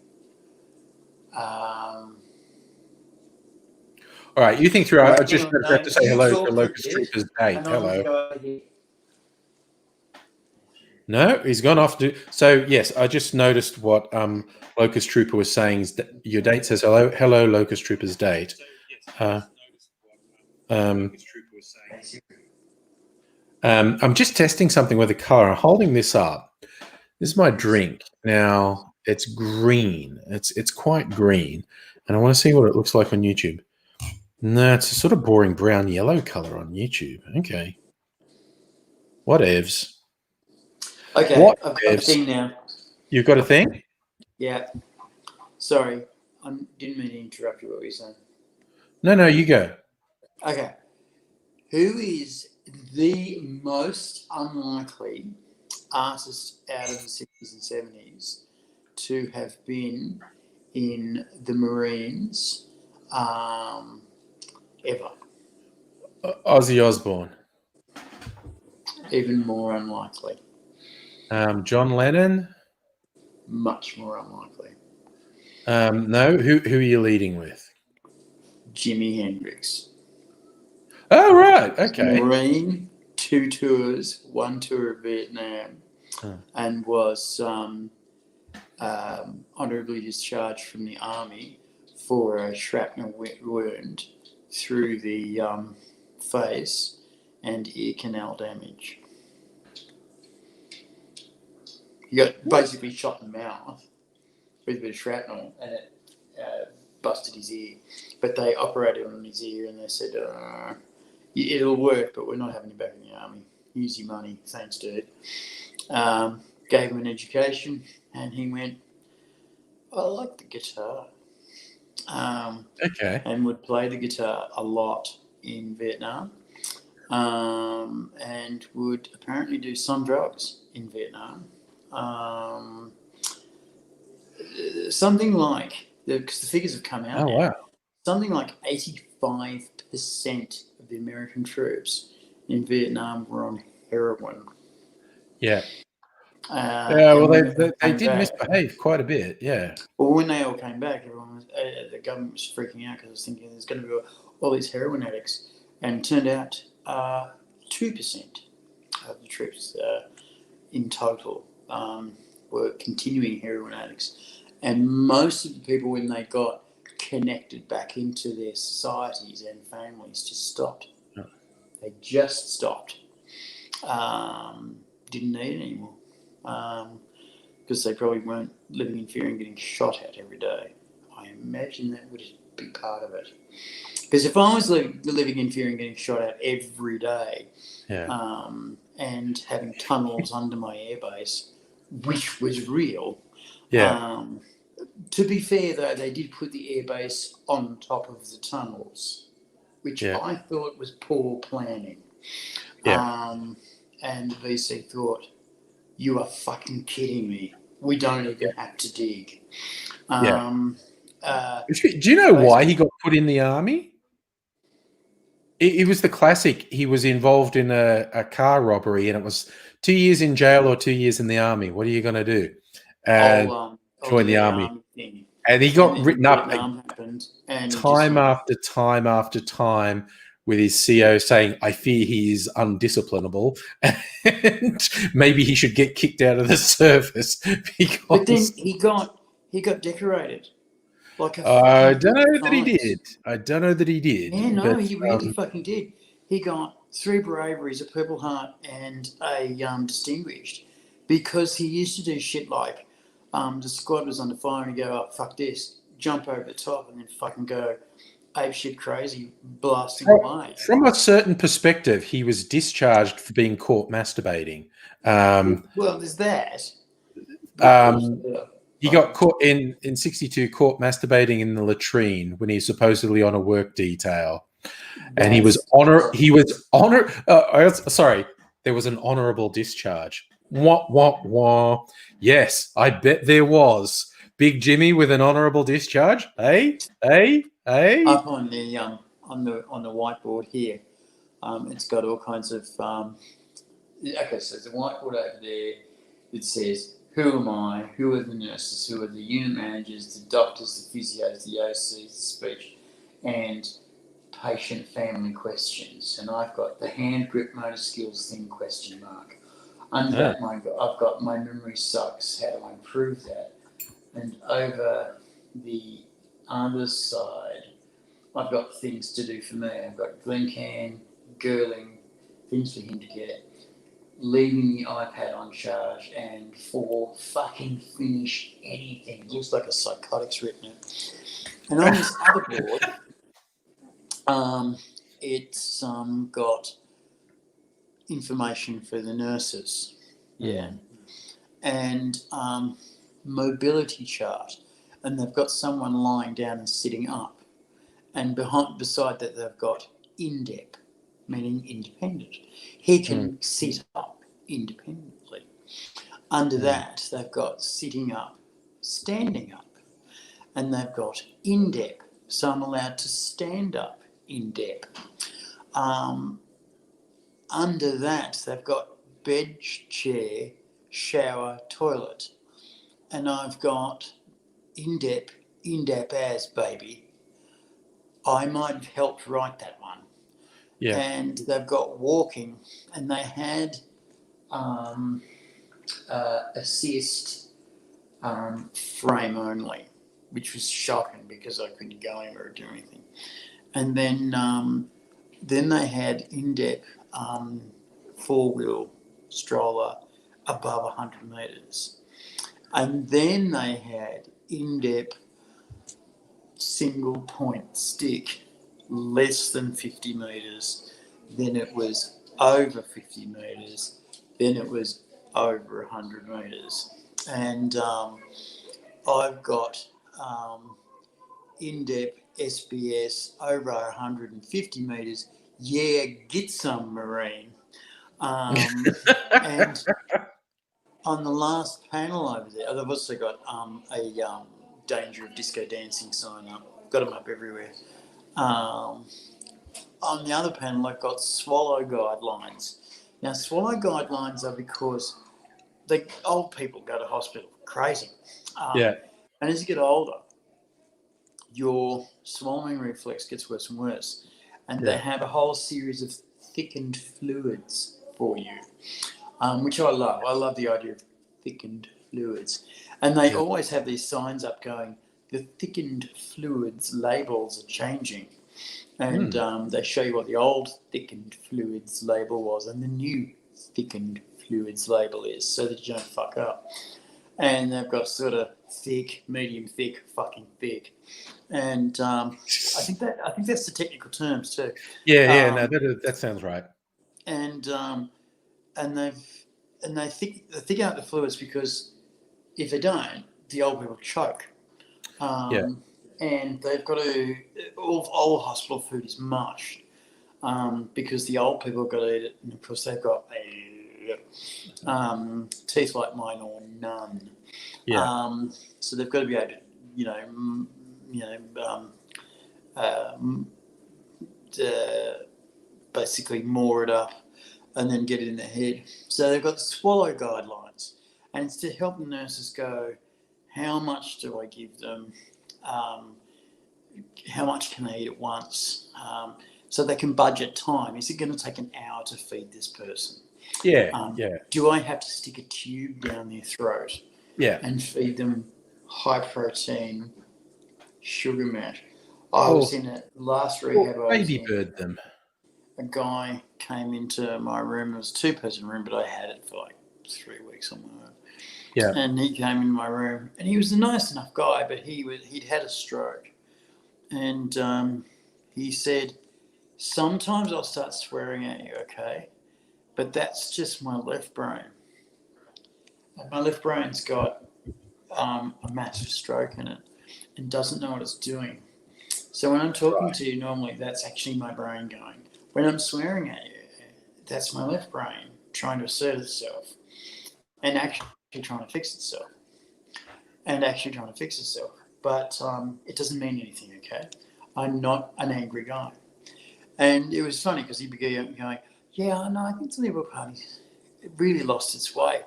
All right, you think through. I just have to say hello to Locust Trooper's date. Hello. No, he's gone off to. So yes, I just noticed what Locust Trooper was saying. Is that your date says hello, Locust Trooper's date. I'm just testing something with the color. I'm holding this up. This is my drink. Now it's green. It's quite green, and I want to see what it looks like on YouTube. No, it's a sort of boring brown yellow color on YouTube. Okay. Whatevs. Okay, I've got a thing now. You've got a thing? Yeah. Sorry, I didn't mean to interrupt you. What were you saying? No, you go. Okay. Who is the most unlikely artist out of the 60s and 70s to have been in the Marines ever? Ozzy Osbourne. Even more unlikely. John Lennon. Much more unlikely. No. Who are you leading with? Jimi Hendrix. Oh, right. Okay. Marine, 2 tours, 1 tour of Vietnam, and was honorably discharged from the army for a shrapnel wound through the face and ear canal damage. He got basically shot in the mouth with a bit of shrapnel, and it busted his ear. But they operated on his ear, and they said, it'll work, but we're not having you back in the army. Use your money. Thanks, dude. Gave him an education, and he went, I like the guitar. Okay. And would play the guitar a lot in Vietnam, and would apparently do some drugs in Vietnam. Something like, because the figures have come out now, wow. something like 85% of the American troops in Vietnam were on heroin. Yeah. Well, they did back, misbehave quite a bit. Yeah. Well, when they all came back, everyone was, the government was freaking out because it was thinking there's going to be all these heroin addicts, and it turned out 2% of the troops in total were continuing heroin addicts, and most of the people, when they got connected back into their societies and families, just stopped. Oh. They just stopped. Didn't need it anymore. Because they probably weren't living in fear and getting shot at every day. I imagine that would be part of it. Because if I was living in fear and getting shot at every day, and having tunnels under my airbase, which was real, to be fair though, they did put the airbase on top of the tunnels, which I thought was poor planning. And the VC thought, you are fucking kidding me. We don't even have to dig. Do you know why he got put in the army? It was the classic. He was involved in a car robbery, and it was 2 years in jail or 2 years in the army. What are you going to do? Join the army. Thing. And he got written up and time after time after time with his CO saying, I fear he is undisciplinable and maybe he should get kicked out of the service. But then he got decorated. Like I don't know that he did. I don't know that he did. Yeah, no, he really fucking did. He got 3 braveries, a Purple Heart, and a distinguished, because he used to do shit like the squad was under fire and he'd go, oh, fuck this, jump over the top and then fucking go ape shit crazy, blasting away. From a certain perspective, he was discharged for being caught masturbating. Well, there's that. He got caught in 62, caught masturbating in the latrine when he's supposedly on a work detail. And there was an honorable discharge. Wah, wah, wah. Yes, I bet there was. Big Jimmy with an honorable discharge. Hey. Up on the whiteboard here, it's got all kinds of. Okay, so there's a whiteboard over there that says, who am I? Who are the nurses? Who are the unit managers, the doctors, the physios, the OCs, the speech, and patient family questions. And I've got the hand grip motor skills thing question mark. Under that, I've got my memory sucks. How do I improve that? And over the other side, I've got things to do for me. I've got Glencairn, Girling, things for him to get, leaving the iPad on charge, and for fucking finish anything. It looks like a psychotic's written it. And on this other board, it's got information for the nurses. Yeah. And mobility chart. And they've got someone lying down and sitting up. And beside that, they've got in-depth, meaning independent. He can sit up independently. Under that, they've got sitting up, standing up. And they've got in-depth, so I'm allowed to stand up in-depth. Under that, they've got bed, chair, shower, toilet. And I've got in-depth as baby. I might have helped write that one. Yeah. And they've got walking, and they had assist frame only, which was shocking because I couldn't go anywhere or do anything. And then they had in-depth four-wheel stroller above 100 metres. And then they had in-depth single point stick less than 50 metres. Then it was over 50 metres. Then it was over 100 metres. And I've got in-depth SBS over 150 metres. Yeah, get some marine. And on the last panel over there, I've also got a danger of disco dancing sign up. Got them up everywhere. On the other panel, I've got swallow guidelines. Now, swallow guidelines are because the old people go to hospital crazy. Yeah. And as you get older, your swallowing reflex gets worse and worse. And they have a whole series of thickened fluids for you, which I love. I love the idea of thickened fluids. And they always have these signs up going, the thickened fluids labels are changing. And they show you what the old thickened fluids label was and the new thickened fluids label is, so that you don't fuck up. And they've got sort of thick, medium thick, fucking thick. And I think that's the technical terms too. No, that sounds right. And they thicken out the fluids because if they don't, the old people choke. And they've got to, all hospital food is mushed because the old people have got to eat it, and of course they've got teeth like mine or none. So they've got to be able to, basically moor it up and then get it in their head. So they've got swallow guidelines, and it's to help the nurses go, how much do I give them? How much can they eat at once? So they can budget time. Is it going to take an hour to feed this person? Do I have to stick a tube down their throat and feed them high protein sugar mash? I was in a last rehab. Baby bird them. A guy came into my room. It was a 2-person room, but I had it for like 3 weeks on my own. And he came into my room, and he was a nice enough guy, but he'd had a stroke. And he said, sometimes I'll start swearing at you, okay? But that's just my left brain. And my left brain's got a massive stroke in it and doesn't know what it's doing. So when I'm talking to you normally, that's actually my brain going. When I'm swearing at you, that's my left brain trying to assert itself and actually trying to fix itself. But it doesn't mean anything, okay? I'm not an angry guy. And it was funny because he began going, yeah, I know, I think the Liberal Party really lost its way.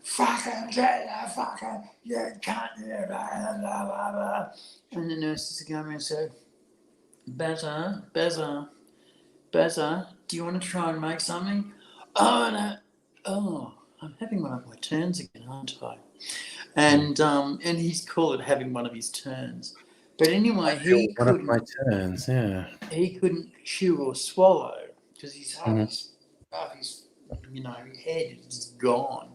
Fucking get that fucking, you can't, blah, blah, blah, blah. And the nurses are going and said, Bazza, do you want to try and make something? Oh, no. Oh, I'm having one of my turns again, aren't I? And he's called it having one of his turns. But anyway, he couldn't chew or swallow because half his head is gone.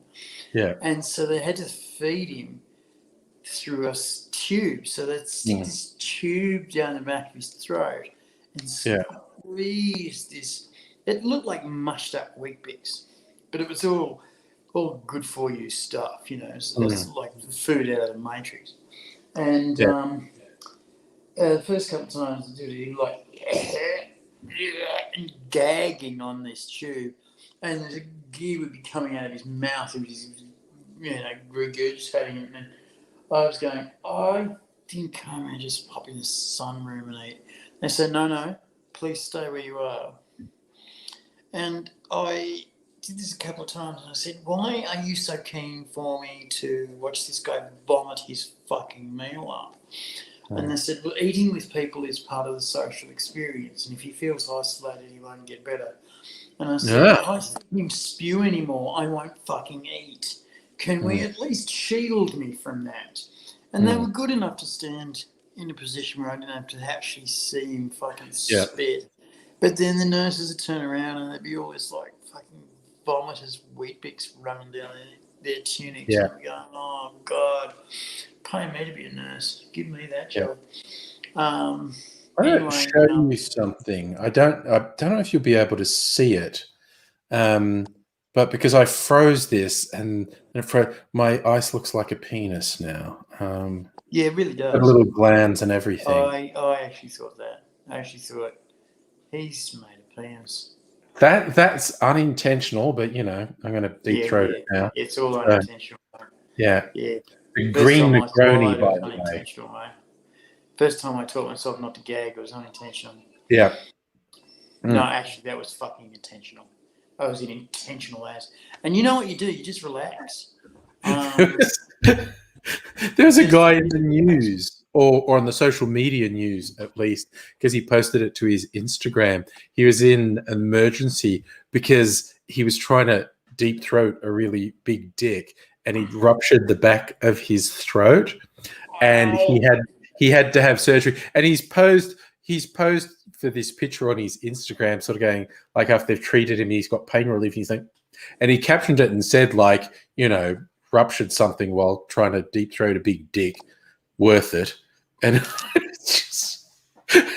And so they had to feed him through a tube. So they'd stick this tube down the back of his throat and squeeze this. It looked like mushed up Weet-Bix, but it was all good for you stuff, It's like food out of the Matrix. And the first couple of times I did it, he was like gagging on this tube, and the gear would be coming out of his mouth. He was, regurgitating it. And I was going, I think I'm going to just pop in the sunroom and eat. They said, no, please stay where you are. And I did this a couple of times, and I said, "Why are you so keen for me to watch this guy vomit his fucking meal up?" And they said, "Well, eating with people is part of the social experience, and if he feels isolated, he won't get better." And I said, Yeah. "If I see him spew anymore, I won't fucking eat. Can we at least shield me from that?" And they were good enough to stand in a position where I didn't have to actually see him fucking spit. But then the nurses would turn around and there'd be all this like fucking vomitous wheat bix running down their tunics. Yeah. And I'm going, "Oh God, pay me to be a nurse. Give me that job." I'm going to show you something. I don't know if you'll be able to see it, but because I froze this and my ice looks like a penis now. Yeah, it really does. Got little glands and everything. I actually thought that. I actually thought he's made of penis. That's unintentional, but I'm going to deep throat it now. It's all unintentional. Yeah. Yeah. The Green Negroni, by the way. Unintentional, mate. First time I taught myself not to gag, it was unintentional. Yeah. No, actually, that was fucking intentional. I was an intentional ass. And you know what you do? You just relax. There's a guy in the news, or on the social media news at least, because he posted it to his Instagram. He was in an emergency because he was trying to deep throat a really big dick, and he ruptured the back of his throat, and he had to have surgery. And he's posed for this picture on his Instagram, sort of going like after they've treated him, he's got pain relief. And he's like, and he captioned it and said like, ruptured something while trying to deep throat a big dick, worth it. And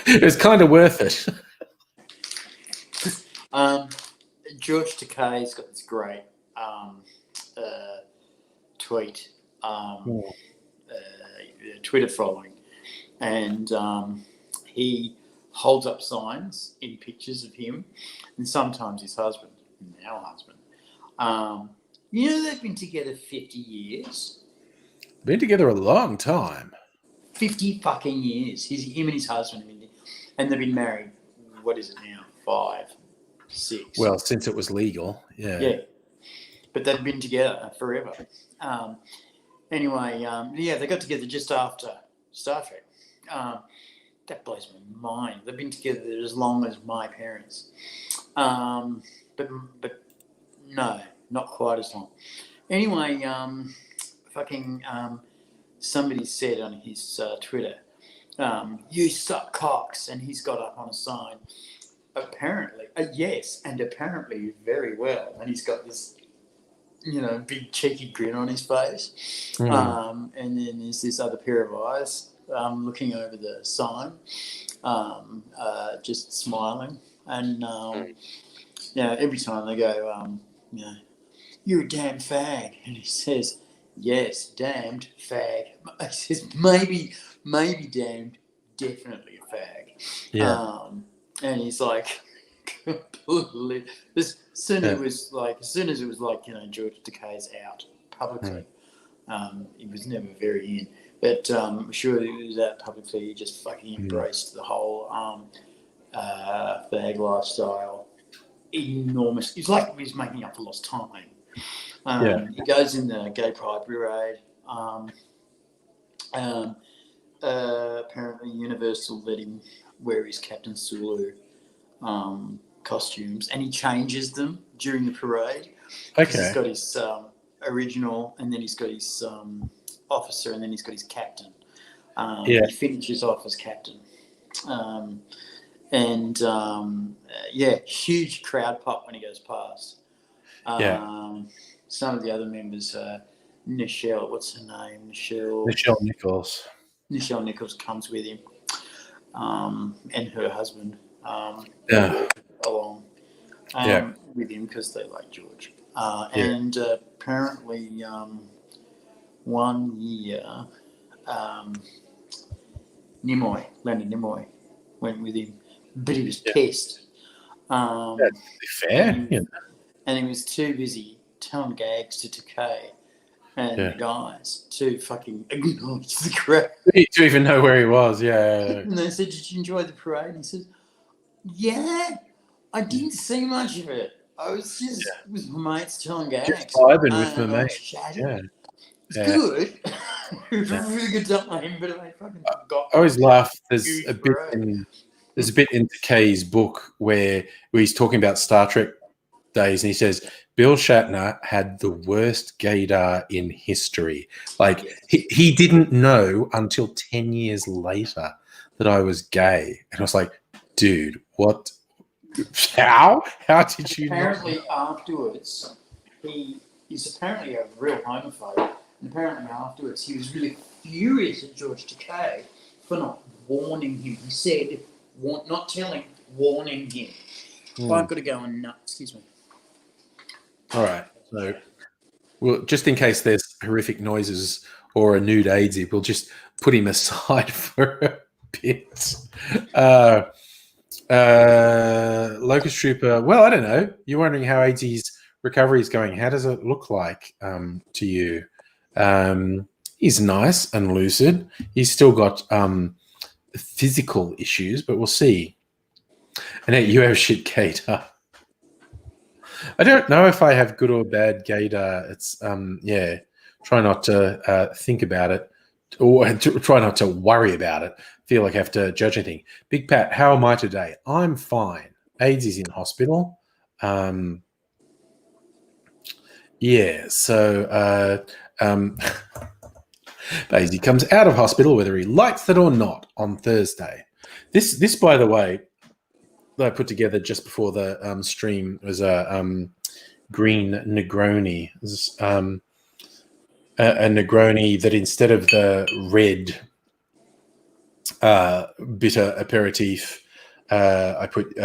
it was kind of worth it. George Takei's got this great tweet, Twitter following, and he holds up signs in pictures of him and sometimes his husband, now husband. They've been together 50 years. Been together a long time. 50 fucking years. Him and his husband, and they've been married, what is it now? 5, 6. Well, since it was legal, yeah. Yeah. But they've been together forever. Anyway, they got together just after Star Trek. That blows my mind. They've been together as long as my parents. But no, not quite as long. Anyway, somebody said on his Twitter, "You suck cocks," and he's got up on a sign. Apparently, yes, and apparently very well. And he's got this, big cheeky grin on his face. And then there's this other pair of eyes looking over the sign, just smiling. And, every time they go, "You're a damn fag." And he says, "Yes, damned fag." He says, maybe damned, definitely a fag. Yeah. And he's like, completely. As soon as it was like, George Takei's out publicly, he was never very in. But I'm sure he was out publicly. He just fucking embraced the whole fag lifestyle. Enormous. It's like he was making up for lost time. He goes in the gay pride parade. Apparently Universal let him wear his Captain Sulu costumes, and he changes them during the parade. Okay. He's got his original, and then he's got his officer, and then he's got his captain. He finishes off as captain. Huge crowd pop when he goes past. Some of the other members, Nichelle, what's her name? Nichelle Nichols. Nichelle Nichols comes with him, and her husband along with him because they like George. And apparently 1 year, Leonard Nimoy went with him, but he was pissed. That's fair. And he was too busy telling gags to Takei and the guys to fucking acknowledge the crowd. To even know where he was, yeah. And they said, "Did you enjoy the parade?" And he said, "Yeah, I didn't see much of it. I was just with my mates telling Just gags. vibing with my I was mate. chatting. Yeah. It's Yeah. good. It was Yeah. a really good time, but I fucking forgot. I always laugh. Huge bro. There's a bit in Kay's book where he's talking about Star Trek days, and he says Bill Shatner had the worst gaydar in history. Like Yes. he didn't know until 10 years later that I was gay, and I was like, dude, what? How did you not? Apparently, afterwards, he is apparently a real homophobe. And apparently, afterwards, he was really furious at George Takei for not warning him. He said, not telling, warning him. Well, I've got to go and excuse me. All right. So, well, just in case there's horrific noises or a nude AIDSy, we'll just put him aside for a bit. Locust Trooper. Well, I don't know. You're wondering how AIDSy's recovery is going. How does it look like to you? He's nice and lucid. He's still got physical issues, but we'll see. And hey, you have shit gaydar. I don't know if I have good or bad gaydar. It's try not to think about it, or try not to worry about it. Feel like I have to judge anything. Big Pat, how am I today? I'm fine. AIDS is in hospital. Daisy comes out of hospital whether he likes it or not on Thursday. This by the way, that I put together just before the stream was a Green Negroni. It was, a Negroni that instead of the red bitter aperitif, I put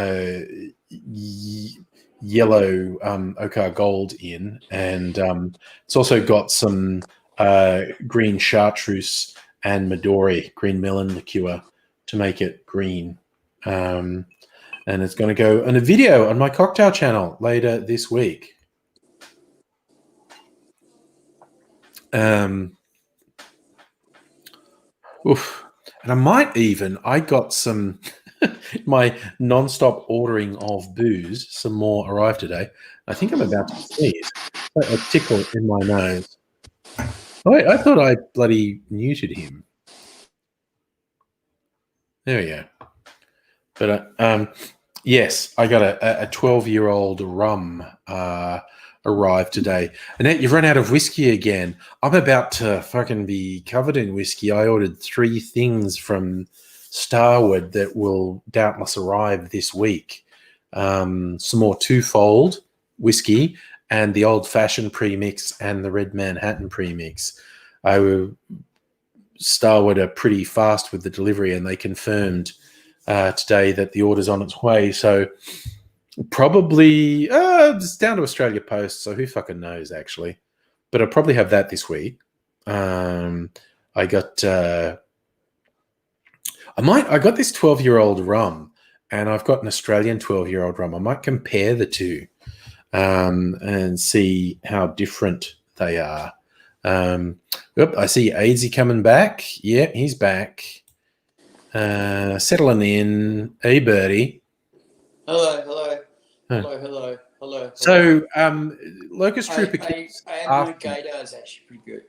yellow Okar Gold in, and it's also got some green chartreuse and Midori green melon liqueur to make it green. And it's going to go on a video on my cocktail channel later this week. And I got some, my non-stop ordering of booze, some more arrived today. I think I'm about to sneeze. A tickle in my nose. I thought I bloody muted him. There we go. But yes, I got a 12-year-old rum arrived today. Annette, you've run out of whiskey again. I'm about to fucking be covered in whiskey. I ordered 3 things from Starwood that will doubtless arrive this week. Some more twofold whiskey and the old-fashioned premix and the Red Manhattan premix. Starwood are pretty fast with the delivery, and they confirmed today that the order's on its way. So probably it's down to Australia Post, so who fucking knows, actually. But I'll probably have that this week. I got this 12-year-old rum, and I've got an Australian 12-year-old rum. I might compare the two and see how different they are. I see AIDSy coming back. Yeah, he's back. Settling in. Hey, Birdie. Hello. So, Locust Trooper. My gaydar is actually pretty good.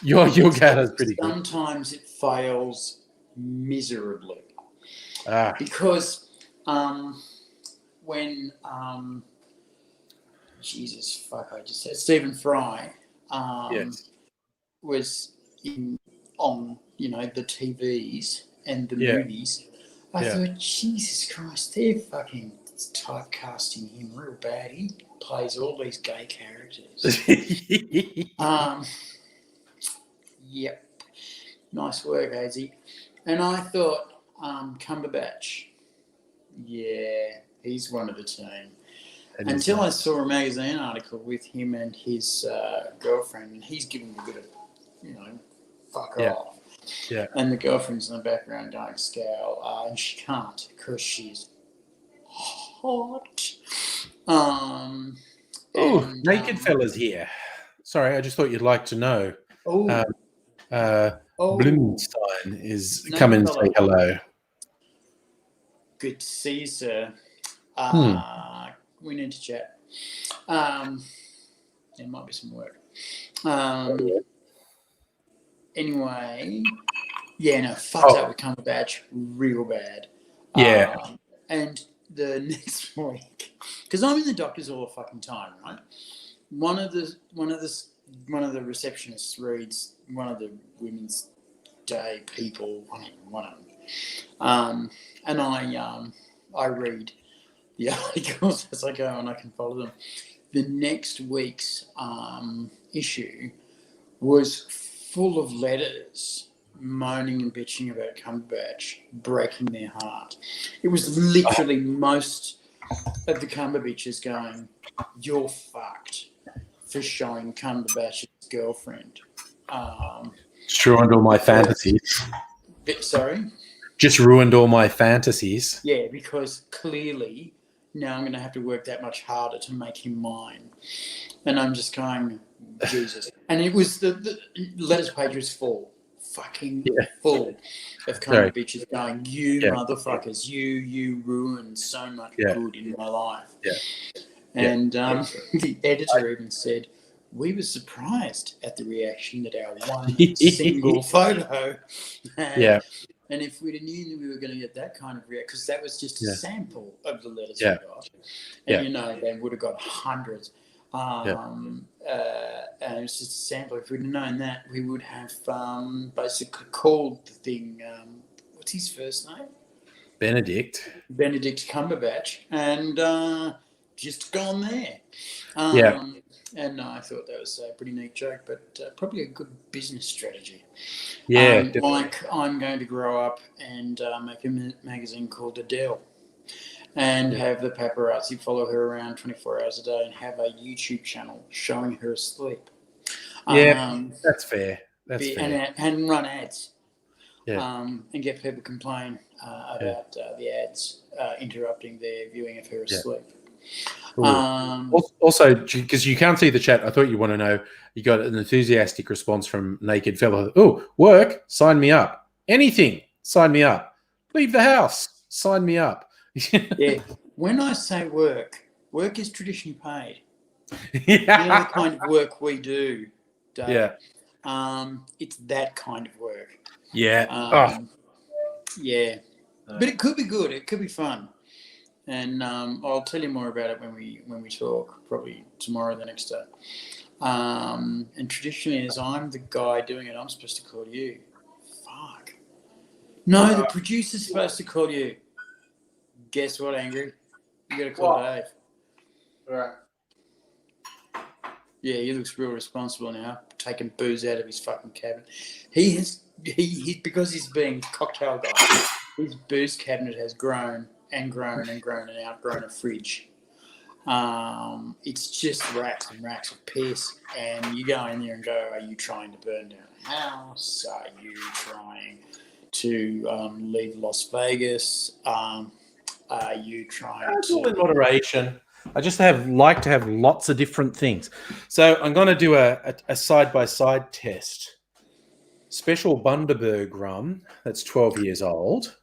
Your gaydar is pretty good. Sometimes it fails miserably. Because when Jesus fuck, I just said Stephen Fry was on the TVs and the movies. I thought, Jesus Christ, they're fucking typecasting him real bad. He plays all these gay characters. Yep. Nice work, AIDSy. And I thought, Cumberbatch, yeah, he's one of the team. Until I saw a magazine article with him and his girlfriend, and he's giving a bit of, fuck off. Yeah. And the girlfriend's in the background going scowl, and she can't because she's hot. Naked fella's here. Sorry, I just thought you'd like to know. Blumenstein is come and say hello. Good to see you, sir. We need to chat. There might be some work. Anyway, yeah, no, fucked up with Cumberbatch real bad. Yeah. And the next week, because I'm in the doctors all the fucking time, right? One of the receptionists reads one of the Women's Day people, one of them, and I read the articles as I go and I can follow them. The next week's issue was full of letters moaning and bitching about Cumberbatch breaking their heart. It was literally most of the Cumberbatches going, "You're fucked for showing Cumberbatch's girlfriend." Just ruined all my fantasies. Sorry? Just ruined all my fantasies. Yeah, because clearly now I'm going to have to work that much harder to make him mine. And I'm just going, Jesus. And it was the letters page was full. Fucking full of bitches going, "You motherfuckers, you ruined so much good in my life." Yeah. And the editor even said, "We were surprised at the reaction that our one single photo had. And if we'd have known that we were going to get that kind of reaction, because that was just a sample of the letters we got. And, they would have got hundreds. And it was just a sample. If we'd have known that, we would have basically called the thing, what's his first name? Benedict Cumberbatch, and just gone there. And I thought that was a pretty neat joke, but probably a good business strategy. Yeah, like I'm going to grow up and make a magazine called Adele. And have the paparazzi follow her around 24 hours a day and have a YouTube channel showing her asleep. That's fair. That's fair. And run ads. And get people complain about the ads interrupting their viewing of her asleep. Also, because you can't see the chat, I thought you want to know, you got an enthusiastic response from Naked Fella. Oh, work, sign me up. Anything, sign me up. Leave the house, sign me up. Yeah, when I say work is traditionally paid. The only kind of work we do, Dave. It's that kind of work. Yeah. Yeah, but it could be good. It could be fun, and I'll tell you more about it when we talk. Probably tomorrow, or the next day. And traditionally, as I'm the guy doing it, I'm supposed to call you. Fuck. No, the producer's supposed to call you. Guess what, Angry? You got to call Dave. All right. Yeah, he looks real responsible now, taking booze out of his fucking cabinet. He because he's being cocktail guy, his booze cabinet has grown and grown and grown and outgrown a fridge. It's just racks and racks of piss, and you go in there and go, "Are you trying to burn down a house? Are you trying to leave Las Vegas? Are you trying That's to..." all in moderation. I just like to have lots of different things. So I'm going to do a side-by-side test. Special Bundaberg rum that's 12 years old,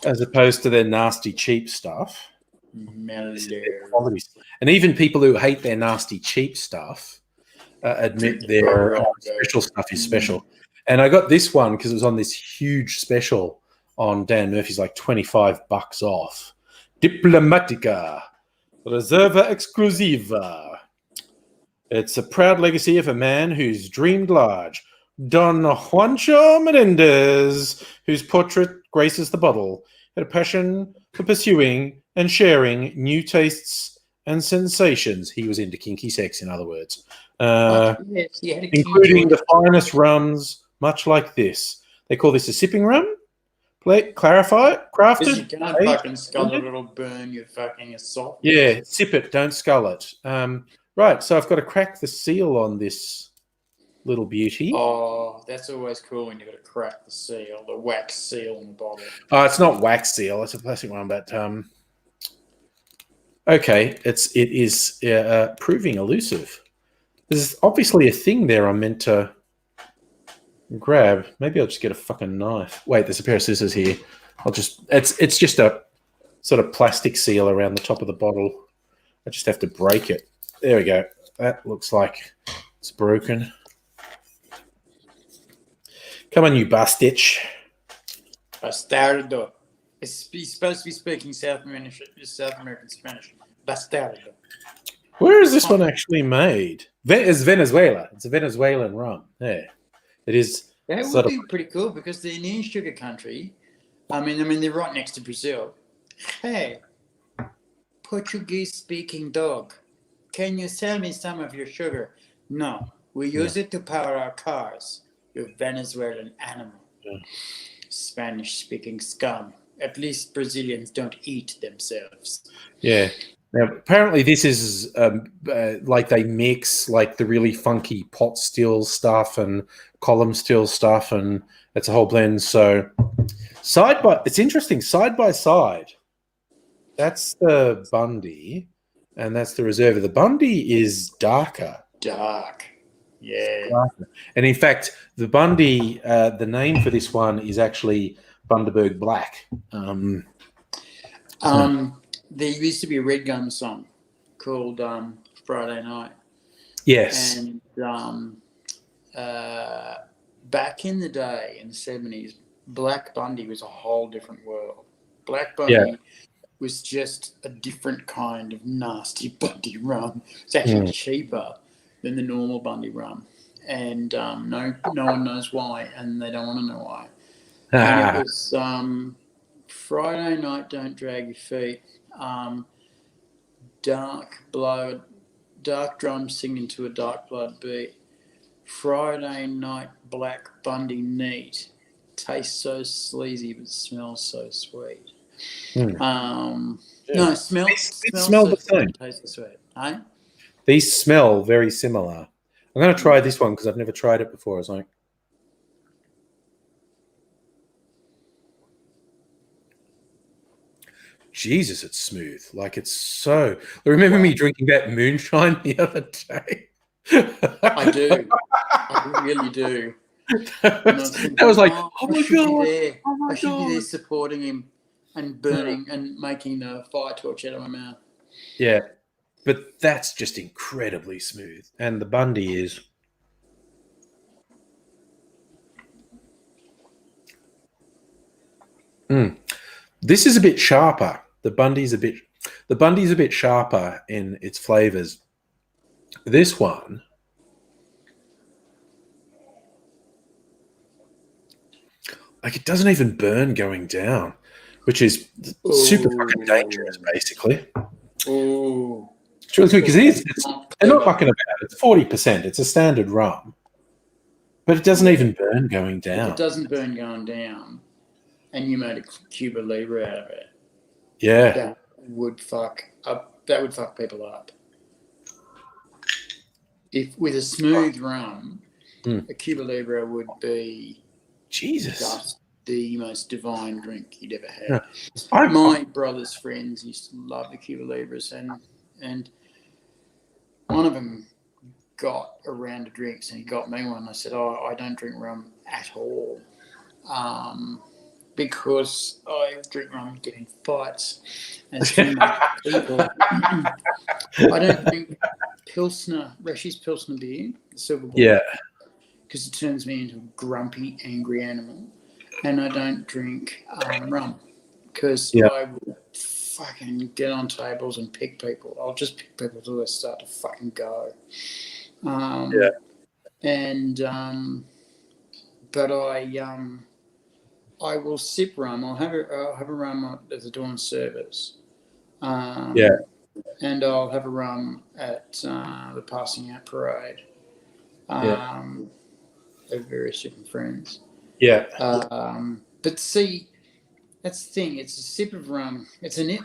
as opposed to their nasty, cheap stuff. And even people who hate their nasty, cheap stuff admit their special stuff is special. And I got this one because it was on this huge special on Dan Murphy's, like $25 off. Diplomatica, Reserva Exclusiva. It's a proud legacy of a man who's dreamed large. Don Juancho Menendez, whose portrait graces the bottle, had a passion for pursuing and sharing new tastes and sensations. He was into kinky sex, in other words. Including the finest rums, much like this. They call this a sipping rum. Clarify it. Crafted. You can't fucking scull it, it'll burn your fucking assault. Yeah, sip it, don't scull it. Right, so I've got to crack the seal on this little beauty. Oh, that's always cool when you've got to crack the seal, the wax seal on the bottle. Oh, it's not wax seal, it's a plastic one, but okay, it is proving elusive. There's obviously a thing there I'm meant to grab. Maybe I'll just get a fucking knife. Wait, there's a pair of scissors here. It's just a sort of plastic seal around the top of the bottle. I just have to break it. There we go. That looks like it's broken. Come on, you bastich. Bastardo. He's supposed to be speaking South American Spanish. Bastardo. Where is this one actually made? It's Venezuela. It's a Venezuelan rum. Yeah, it is. That would be pretty cool because they're near sugar country. I mean, they're right next to Brazil. Hey, Portuguese-speaking dog, can you sell me some of your sugar? No, we use it to power our cars. You Venezuelan animal. Yeah. Spanish-speaking scum. At least Brazilians don't eat themselves. Yeah. Now, apparently this is like they mix like the really funky pot still stuff and column still stuff, and it's a whole blend. So it's interesting, side by side. That's the Bundy, and that's the Reserva. The Bundy is darker. Dark. Yeah. Darker. And in fact, the Bundy, the name for this one is actually Bundaberg Black. There used to be a Red Gun song called Friday Night. Yes. And back in the day, in the 70s, Black Bundy was a whole different world. Black Bundy was just a different kind of nasty Bundy rum. It's actually cheaper than the normal Bundy rum. And no one knows why, and they don't want to know why. And it was Friday Night, Don't Drag Your Feet. Dark drum singing to a dark blood beat. Friday Night, Black Bundy neat. Tastes so sleazy but smells so sweet. No, smell the same. Tastes so sweet. Eh? These smell very similar. I'm going to try this one because I've never tried it before. I was like, Jesus, it's smooth. Like it's so. Remember me drinking that moonshine the other day? I do. I really do. That was like, oh my God. I should be there supporting him and burning and making a fire torch out of my mouth. Yeah. But that's just incredibly smooth. And the Bundy is. This is a bit sharper. The Bundy's a bit sharper in its flavors. This one, like it doesn't even burn going down, which is super fucking dangerous, basically. Oh, it's really good because they're not fucking about. It's 40%. It's a standard rum, but it doesn't even burn going down. If it doesn't burn going down, and you made a Cuba Libre out of it, yeah, that would fuck people up. If with a smooth rum, a Cuba Libre would be just the most divine drink you'd ever had. Yeah. My brother's friends used to love the Cuba Libres, and one of them got a round of drinks, and he got me one. I said, I don't drink rum at all. Because I drink rum and get in fights as too many people. I don't drink Pilsner, Reshi's Pilsner beer, the silver ball. Yeah. Because it turns me into a grumpy, angry animal. And I don't drink rum because I will fucking get on tables and pick people. I'll just pick people till they start to fucking go. But I will sip rum. I'll have a rum at the dawn service. And I'll have a rum at the passing out parade. Of various different friends. Yeah. But see, that's the thing. It's a sip of rum. It's a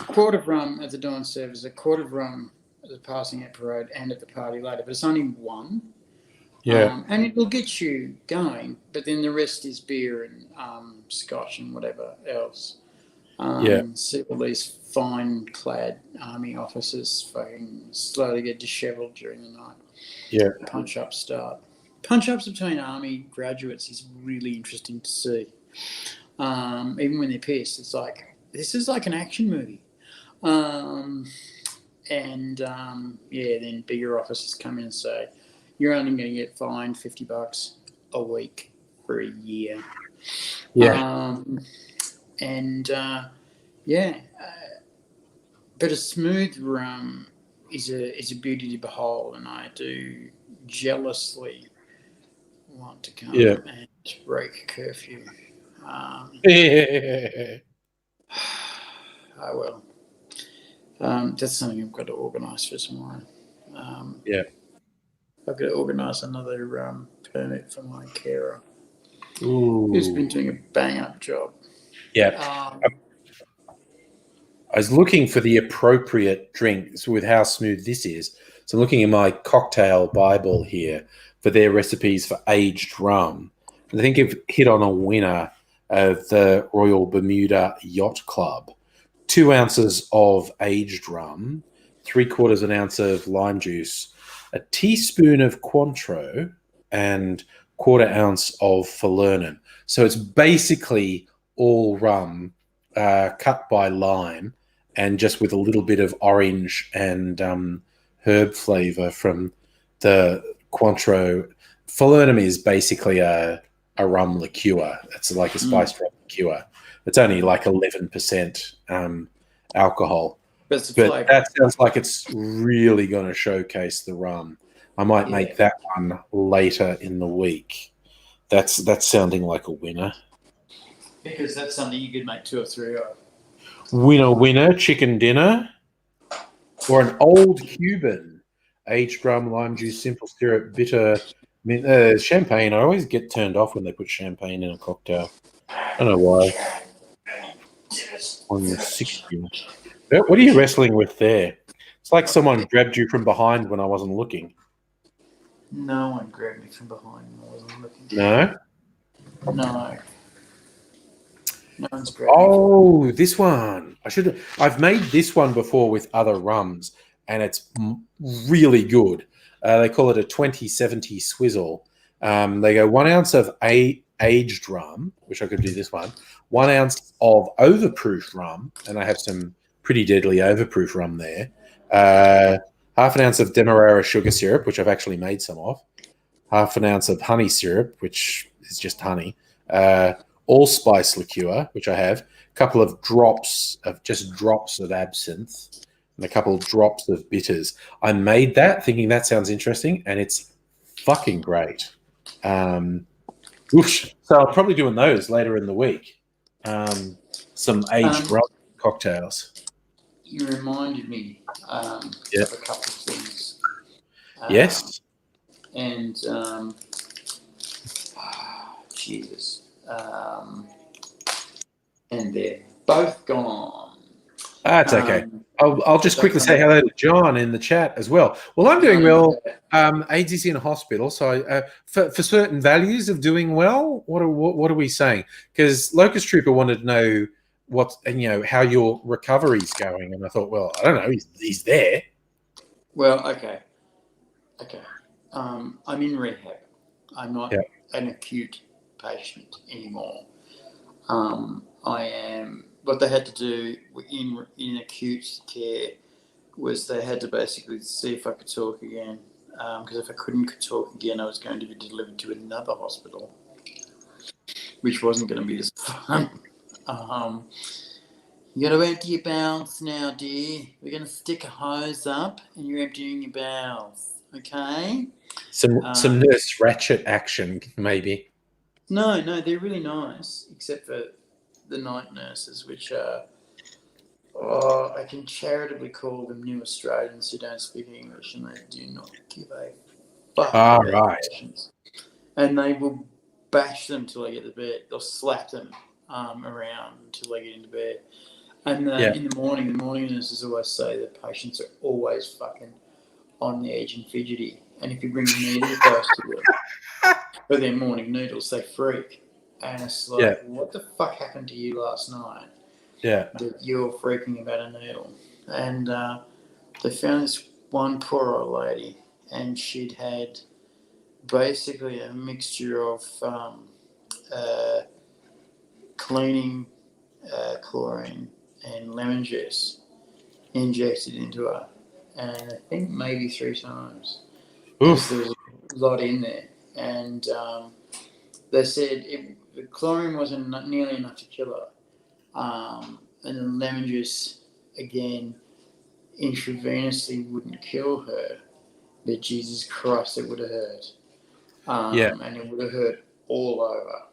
quart of rum at the dawn service, a quart of rum at the passing out parade, and at the party later. But it's only one. Yeah. And it will get you going, but then the rest is beer and scotch and whatever else. See all these fine-clad army officers fucking slowly get dishevelled during the night. Yeah. Punch-ups start. Punch-ups between army graduates is really interesting to see. Even when they're pissed, it's like, this is like an action movie. Then bigger officers come in and say, you're only going to get fined $50 a week for a year. Yeah. But a smooth rum is a beauty to behold, and I do jealously want to come Yeah. and break curfew. I will. That's something I've got to organise for tomorrow. Yeah. I've got to organise another permit for my carer, Ooh. who's been doing a bang-up job. Yeah. I was looking for the appropriate drinks with how smooth this is. So I'm looking in my cocktail Bible here for their recipes for aged rum. And I think I've hit on a winner of the Royal Bermuda Yacht Club. 2 ounces of aged rum, 3/4 an ounce of lime juice, a teaspoon of Cointreau, and 1/4 ounce of Falernin. So it's basically all rum cut by lime, and just with a little bit of orange and herb flavor from the Cointreau. Falernum is basically a rum liqueur. It's like a spiced rum liqueur. It's only like 11% alcohol. But that sounds like it's really going to showcase the rum. I might make that one later in the week. That's sounding like a winner. Because that's something you could make 2 or 3 of. Winner, chicken dinner, or an old Cuban, aged rum, lime juice, simple syrup, bitter, champagne. I always get turned off when they put champagne in a cocktail. I don't know why. On your 60. What are you wrestling with there? It's like someone grabbed you from behind when I wasn't looking. No one grabbed me from behind when I wasn't looking. No? No. No one's grabbed me. Oh, this one. I've made this one before with other rums, and it's really good. They call it a 2070 swizzle. They go 1 ounce of aged rum, which I could do this one, 1 ounce of overproof rum, and I have some pretty deadly overproof rum there. Half an ounce of Demerara sugar syrup, which I've actually made some of. Half an ounce of honey syrup, which is just honey. Allspice liqueur, which I have. A couple of drops of absinthe, and a couple of drops of bitters. I made that thinking that sounds interesting, and it's fucking great. Whoosh. So I'll probably doing those later in the week. Some aged rum cocktails. You reminded me of a couple of things. Yes. And Jesus. And they're both gone. That's okay. I'll just quickly say hello to John in the chat as well. Well, I'm doing well. AIDS is in hospital, so for certain values of doing well, what are we saying? Because Locust Trooper wanted to know how your recovery's going, and I thought, well, I don't know. He's there. Well, okay. I'm in rehab. I'm not an acute patient anymore. I am. What they had to do in acute care was they had to basically see if I could talk again. Because if I couldn't talk again, I was going to be delivered to another hospital, which wasn't going to be as fun. You got to empty your bowels now, dear. We're going to stick a hose up, and you're emptying your bowels. Okay. Some Nurse Ratchet action, maybe. No, they're really nice, except for the night nurses, which are, I can charitably call them new Australians who don't speak English, and they do not give a fuck about patients. And they will bash them till they get to bed. They'll slap them around until they get into bed. And in the morning nurses always say that patients are always fucking on the edge and fidgety. And if you bring a needle close to them for their morning needles, they freak. And it's like, what the fuck happened to you last night? Yeah. That you're freaking about a needle. And they found this one poor old lady, and she'd had basically a mixture of cleaning chlorine and lemon juice injected into her, and I think maybe 3 times because there was a lot in there, and they said the chlorine wasn't nearly enough to kill her, and the lemon juice again intravenously wouldn't kill her, but Jesus Christ, it would have hurt, and it would have hurt all over,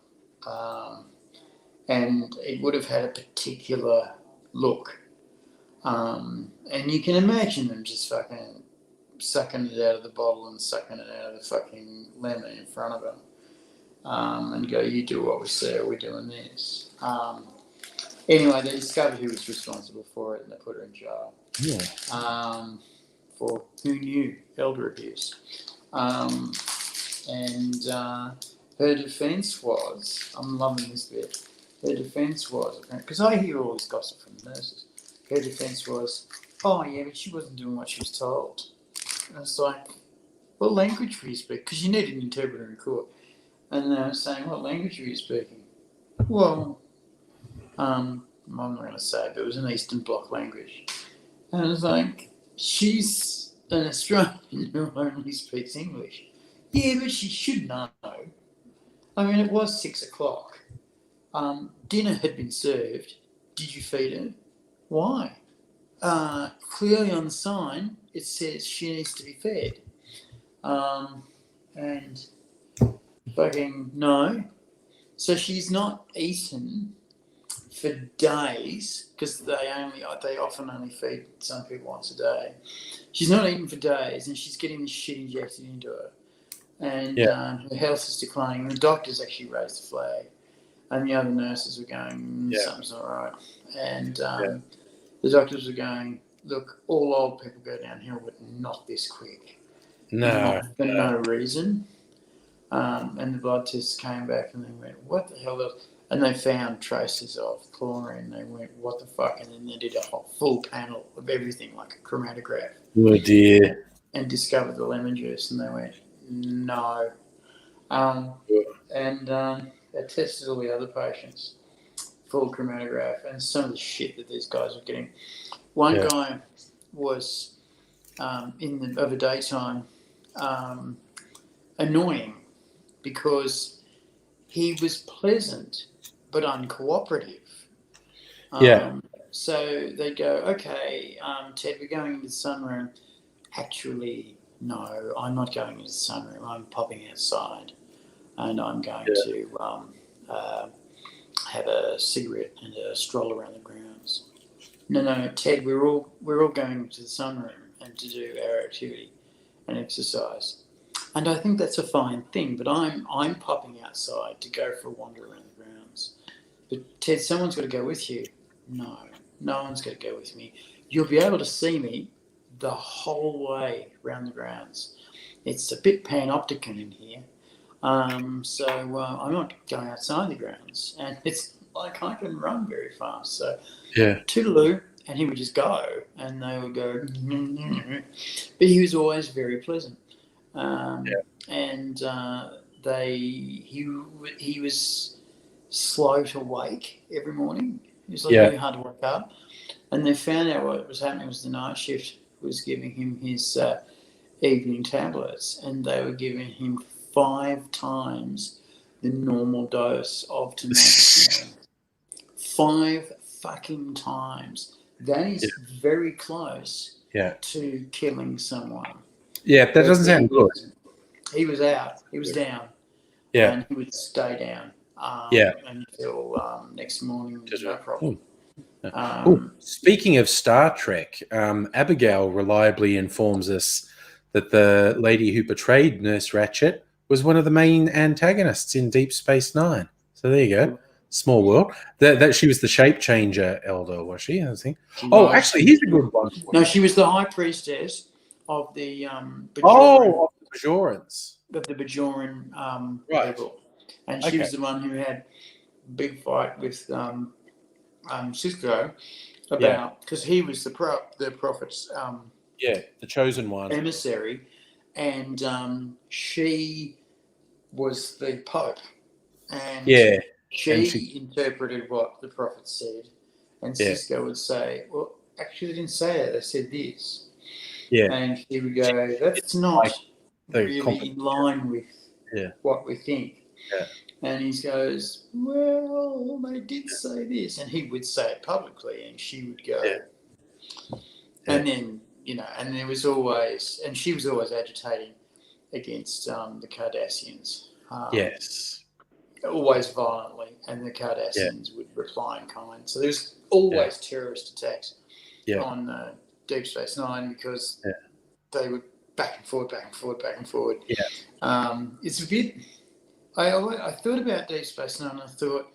and it would have had a particular look. And you can imagine them just fucking sucking it out of the bottle and sucking it out of the fucking lemon in front of them, and go, you do what we say, we're doing this. Anyway, they discovered who was responsible for it and they put her in jail. Yeah. For who knew elder abuse. And her defence was, I'm loving this bit, her defence was, because I hear all this gossip from the nurses, her defence was, oh yeah, but she wasn't doing what she was told. And it's like, what language were you speaking? Because you need an interpreter in court. And they were saying, what language were you speaking? Well, I'm not going to say, but it was an Eastern Bloc language. And I was like, she's an Australian who only speaks English. Yeah, but she should know. I mean, it was 6 o'clock. Dinner had been served. Did you feed her? Why? Clearly on the sign, it says she needs to be fed. And fucking no. So she's not eaten for days, because they often only feed some people once a day. She's not eaten for days, and she's getting this shit injected into her. And her health is declining. And the doctors actually raised a flag. And the other nurses were going, something's not right. And the doctors were going, look, all old people go downhill, but not this quick. No. For no reason. And the blood tests came back and they went, what the hell else? And they found traces of chlorine. They went, what the fuck? And then they did a full panel of everything, like a chromatograph. Oh, dear. And discovered the lemon juice. And they went, no. They tested all the other patients, full chromatograph, and some of the shit that these guys were getting. One guy was, over daytime, annoying because he was pleasant but uncooperative. So they go, okay, Ted, we're going into the sunroom. Actually, no, I'm not going into the sunroom. I'm popping outside, and I'm going to have a cigarette and a stroll around the grounds. No, Ted, we're all going to the sunroom and to do our activity and exercise. And I think that's a fine thing, but I'm popping outside to go for a wander around the grounds. But Ted, someone's got to go with you. No one's got to go with me. You'll be able to see me the whole way around the grounds. It's a bit panopticon in here. So I'm not going outside the grounds. And it's like I can run very fast. So toodaloo, and he would just go, and they would go, but he was always very pleasant. And he was slow to wake every morning. It was really hard to wake up. And they found out what was happening was the night shift was giving him his evening tablets, and they were giving him 5 times the normal dose of testosterone. 5 fucking times. That is very close to killing someone. Yeah, that doesn't sound good. He was out. He was down. Yeah. And he would stay down until next morning. No problem. Speaking of Star Trek, Abigail reliably informs us that the lady who portrayed Nurse Ratched was one of the main antagonists in Deep Space Nine. So there you go. Small world. That she was the shape changer elder, was she? I think. Actually, here's a good one. No, she was the high priestess of the of the Bajorans. Of the Bajoran people. And she was the one who had a big fight with Cisco about, because he was the prophet's the chosen one, emissary, and she was the Pope, and And She interpreted what the prophet said, and yeah, Cisco would say, "Well, actually, they didn't say it. They said this," yeah, and she would go, "That's not like the really in line with yeah, what we think." yeah, And he goes, "Well, they did say this," and he would say it publicly, and she would yeah, go, yeah. and then and there was always, and she was always agitating against the Cardassians. Yes. Always violently, and the Yeah, Cardassians would reply in kind. So there's yeah, always terrorist attacks yeah, on Deep Space Nine because yeah, they would back and forward, back and forward, back and forward. yeah, It's a bit. I thought about Deep Space Nine. And I thought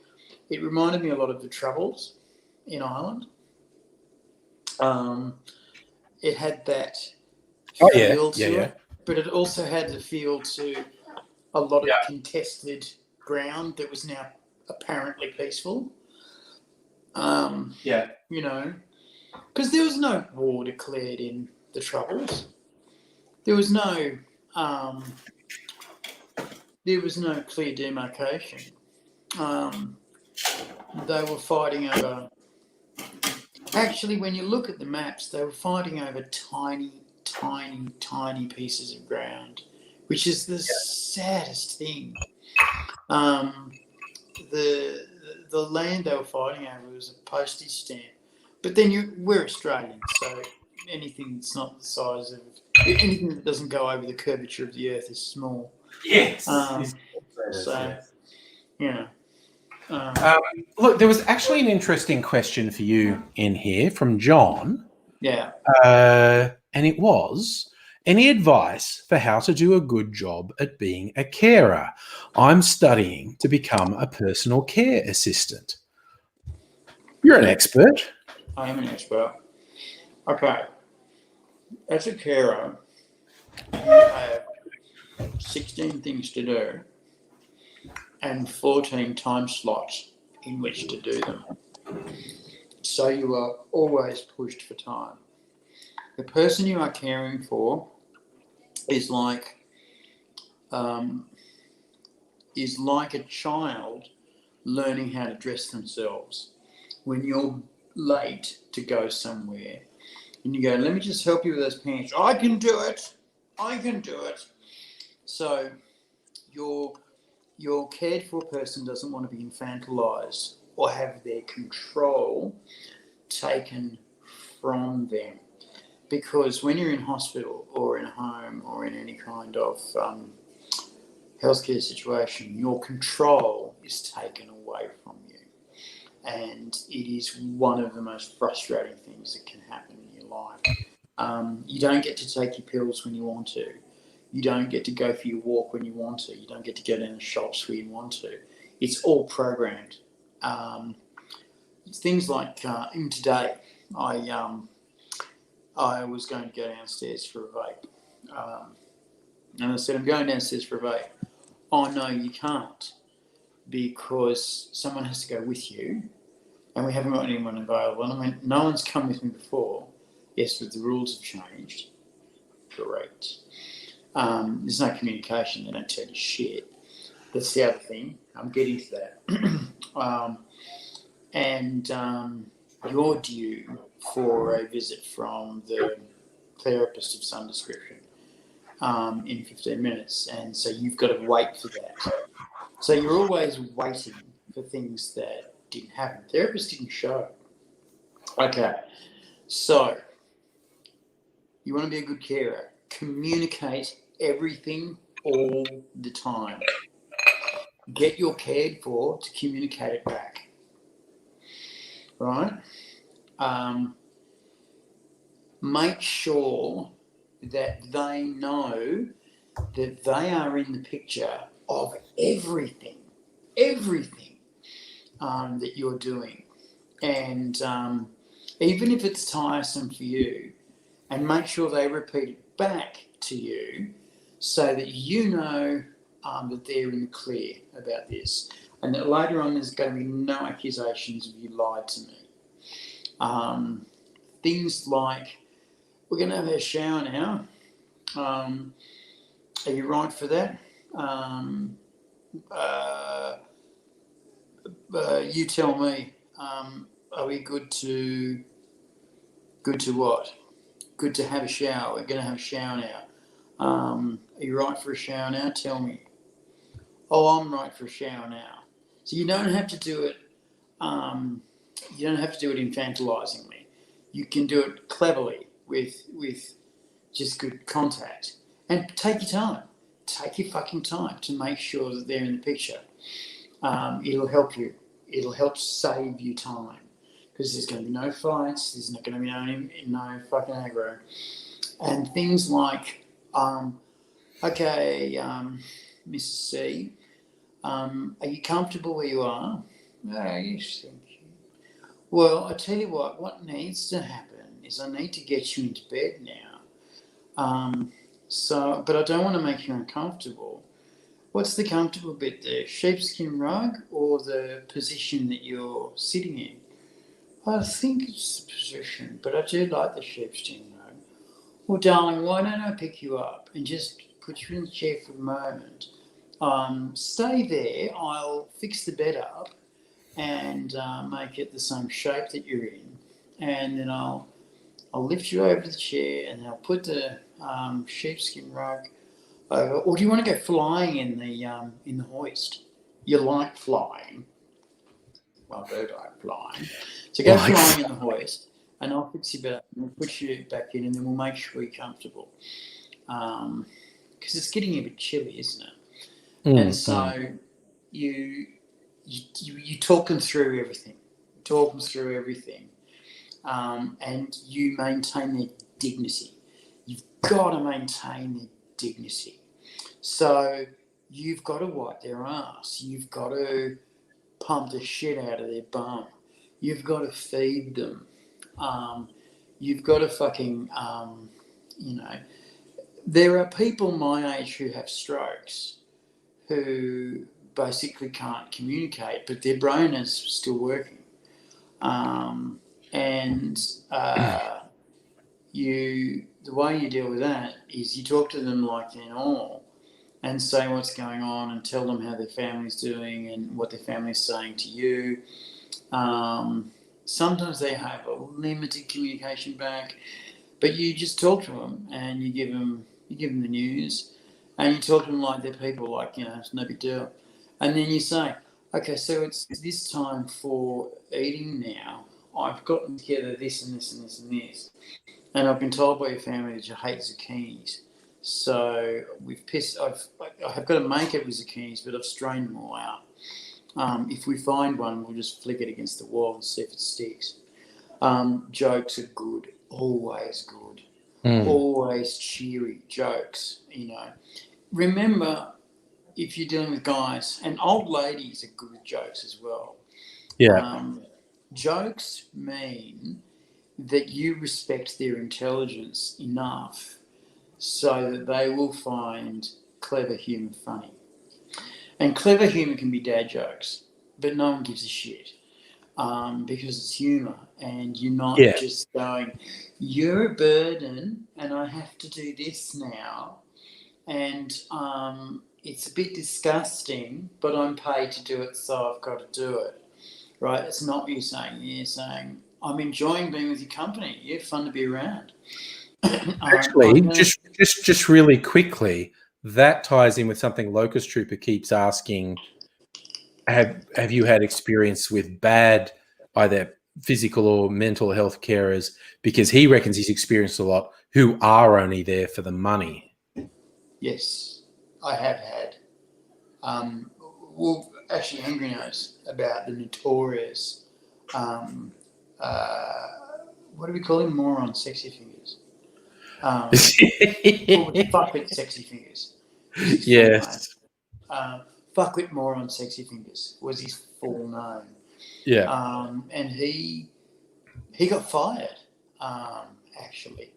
it reminded me a lot of the Troubles in Ireland. It had that oh yeah, feel yeah, to yeah, it, but it also had the feel to a lot of yeah, contested ground that was now apparently peaceful. yeah, Because there was no war declared in the Troubles. There was no, um, there was no clear demarcation. They were fighting over. Actually, when you look at the maps, they were fighting over tiny, tiny, tiny pieces of ground, which is the saddest thing. The the land they were fighting over was a postage stamp. But then we're Australians, so anything that's not the size of anything that doesn't go over the curvature of the Earth is small. yes. So yeah. Look, there was actually an interesting question for you in here from John, Yeah. and it was, any advice for how to do a good job at being a carer? I'm studying to become a personal care assistant. You're an expert. I am an expert. Okay. As a carer, you have 16 things to do and 14 time slots in which to do them. So you are always pushed for time. The person you are caring for is like a child learning how to dress themselves. When you're late to go somewhere and you go, let me just help you with those pants. I can do it. I can do it. So your cared for person doesn't want to be infantilized or have their control taken from them. Because when you're in hospital or in a home or in any kind of healthcare situation, your control is taken away from you. And it is one of the most frustrating things that can happen in your life. You don't get to take your pills when you want to. You don't get to go for your walk when you want to. You don't get to go down the shops when you want to. It's all programmed. Things like even today, I was going to go downstairs for a vape. And I said, I'm going downstairs for a vape. Oh, no, you can't, because someone has to go with you, and we haven't got anyone available. And I mean, no one's come with me before. Yes, but the rules have changed. Correct. There's no communication. They don't tell you shit. That's the other thing. I'm getting to that. You're due for a visit from the therapist of some description in 15 minutes. And so you've got to wait for that. So you're always waiting for things that didn't happen. Therapists didn't show. Okay. So you want to be a good carer. Communicate everything all the time. Get your cared for to communicate it back. Right? Make sure that they know that they are in the picture of everything that you're doing. And even if it's tiresome for you, and make sure they repeat it back to you so that you know that they're in the clear about this. And that later on there's going to be no accusations of you lied to me. Things like, we're going to have a shower now. Are you right for that? You tell me. Are we good to what? Good to have a shower. We're going to have a shower now. Are you right for a shower now? Tell me. Oh, I'm right for a shower now. So you don't have to do it. You don't have to do it infantilizingly. You can do it cleverly with just good contact, and take your time. Take your fucking time to make sure that they're in the picture. It'll help you. It'll help save you time because there's going to be no fights. There's not going to be no fucking aggro, and things like, okay, Mrs. C, are you comfortable where you are? Oh, yes, thank you. Well, I tell you what needs to happen is I need to get you into bed now. But I don't want to make you uncomfortable. What's the comfortable bit there? Sheepskin rug or the position that you're sitting in? I think it's the position, but I do like the sheepskin rug. Well, darling, why don't I pick you up and just put you in the chair for a moment? Stay there. I'll fix the bed up and make it the same shape that you're in, and then I'll lift you over the chair and I'll put the sheepskin rug over. Or do you want to go flying in the hoist? You like flying. Well, I do like flying. So go flying in the hoist, and I'll fix you better. We'll put you back in, and then we'll make sure you're comfortable. Because it's getting a bit chilly, isn't it? And so you talk them through everything. And you maintain their dignity. You've got to maintain their dignity. So you've got to wipe their ass. You've got to pump the shit out of their bum. You've got to feed them. You've got to fucking, there are people my age who have strokes who basically can't communicate, but their brain is still working. The way you deal with that is you talk to them like they're normal and say what's going on and tell them how their family's doing and what their family's saying to you. Sometimes they have a limited communication back, but you just talk to them and you give them the news, and you talk to them like they're people, like, it's no big deal. And then you say, okay, so it's this time for eating now. I've gotten together this and this and this and this. And I've been told by your family that you hate zucchinis. So I have got to make it with zucchinis, but I've strained them all out. If we find one, we'll just flick it against the wall and see if it sticks. Jokes are good, always good. Always cheery jokes, Remember, if you're dealing with guys, and old ladies are good with jokes as well. Yeah. Jokes mean that you respect their intelligence enough so that they will find clever humour funny. And clever humour can be dad jokes, but no one gives a shit because it's humour, and you're not just going, you're a burden and I have to do this now, and it's a bit disgusting, but I'm paid to do it, so I've got to do it. Right? It's not what you're saying. You're saying, I'm enjoying being with your company. You're fun to be around. Actually, just really quickly, that ties in with something Locust Trooper keeps asking. Have you had experience with bad either physical or mental health carers? Because he reckons he's experienced a lot who are only there for the money. Yes, I have had. Well, actually, Angry knows about the notorious, what do we call him? Moron sexy fingers. Fuckwit sexy fingers. Yes. Fuckwit moron sexy fingers was his full name. Yeah. And he got fired. Actually,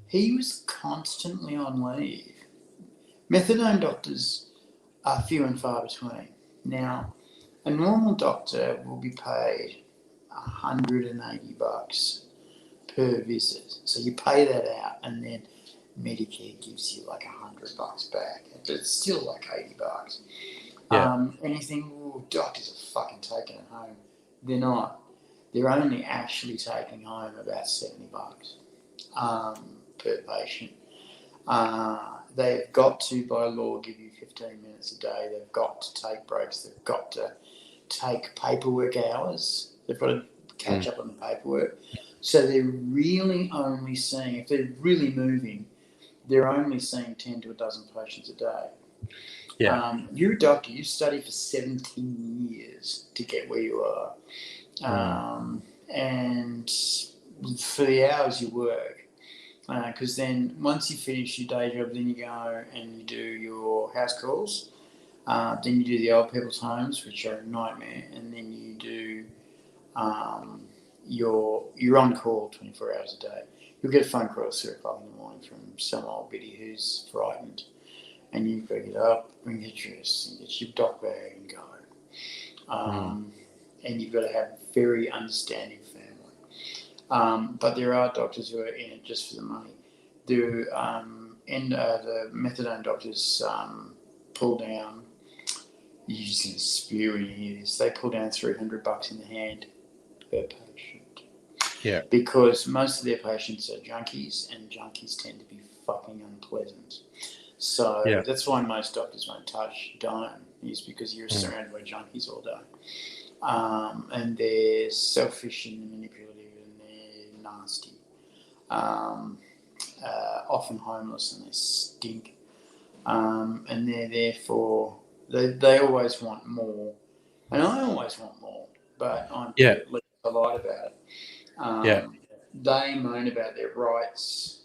he was constantly on leave. Methadone doctors are few and far between. Now, a normal doctor will be paid $180 per visit. So you pay that out, and then Medicare gives you like $100 back. But it's still like $80. Yeah. Doctors are fucking taking it home. They're not. They're only actually taking home about $70 per patient. They've got to, by law, give you 15 minutes a day. They've got to take breaks. They've got to take paperwork hours. They've got to catch up on the paperwork. So they're really only seeing, if they're really moving, they're only seeing 10 to a dozen patients a day. Yeah. You're a doctor. You study for 17 years to get where you are. And for the hours you work, because then once you finish your day job, then you go and you do your house calls. Then you do the old people's homes, which are a nightmare, and then you do you're on call 24 hours a day. You'll get a phone call at 3 o'clock in the morning from some old biddy who's frightened, and you've got to get up and get dressed and get your doc bag and go. And you've got to have a very understanding family. But there are doctors who are in it just for the money. The methadone doctors pull down. You're just going to spew when you hear this. They pull down $300 in the hand per patient. Yeah. Because most of their patients are junkies, and junkies tend to be fucking unpleasant. So that's why most doctors won't touch dime, is because you're surrounded by junkies all day. And they're selfish and manipulative, and they're nasty. Often homeless, and they stink. And they're there for, they always want more. And I always want more, but I'm polite about it. They moan about their rights.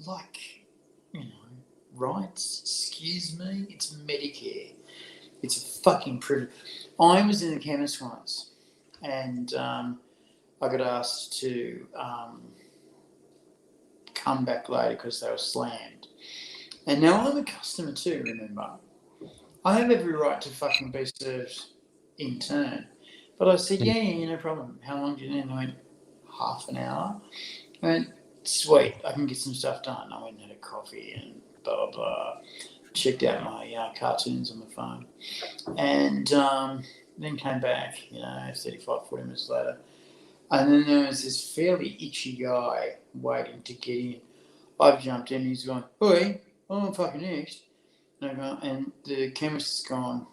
Like, rights? Excuse me? It's Medicare. It's a fucking privilege. I was in the chemist once, and I got asked to come back later because they were slammed. And now I'm a customer too, remember. I have every right to fucking be served in turn. But I said, yeah, no problem. How long do you need? And I went, half an hour. I went, sweet, I can get some stuff done. I went and had a coffee and blah, blah, blah. Checked out my cartoons on my phone. And then came back, 35, 40 minutes later. And then there was this fairly itchy guy waiting to get in. I've jumped in and he's going, oi, I'm fucking next. And the chemist has gone,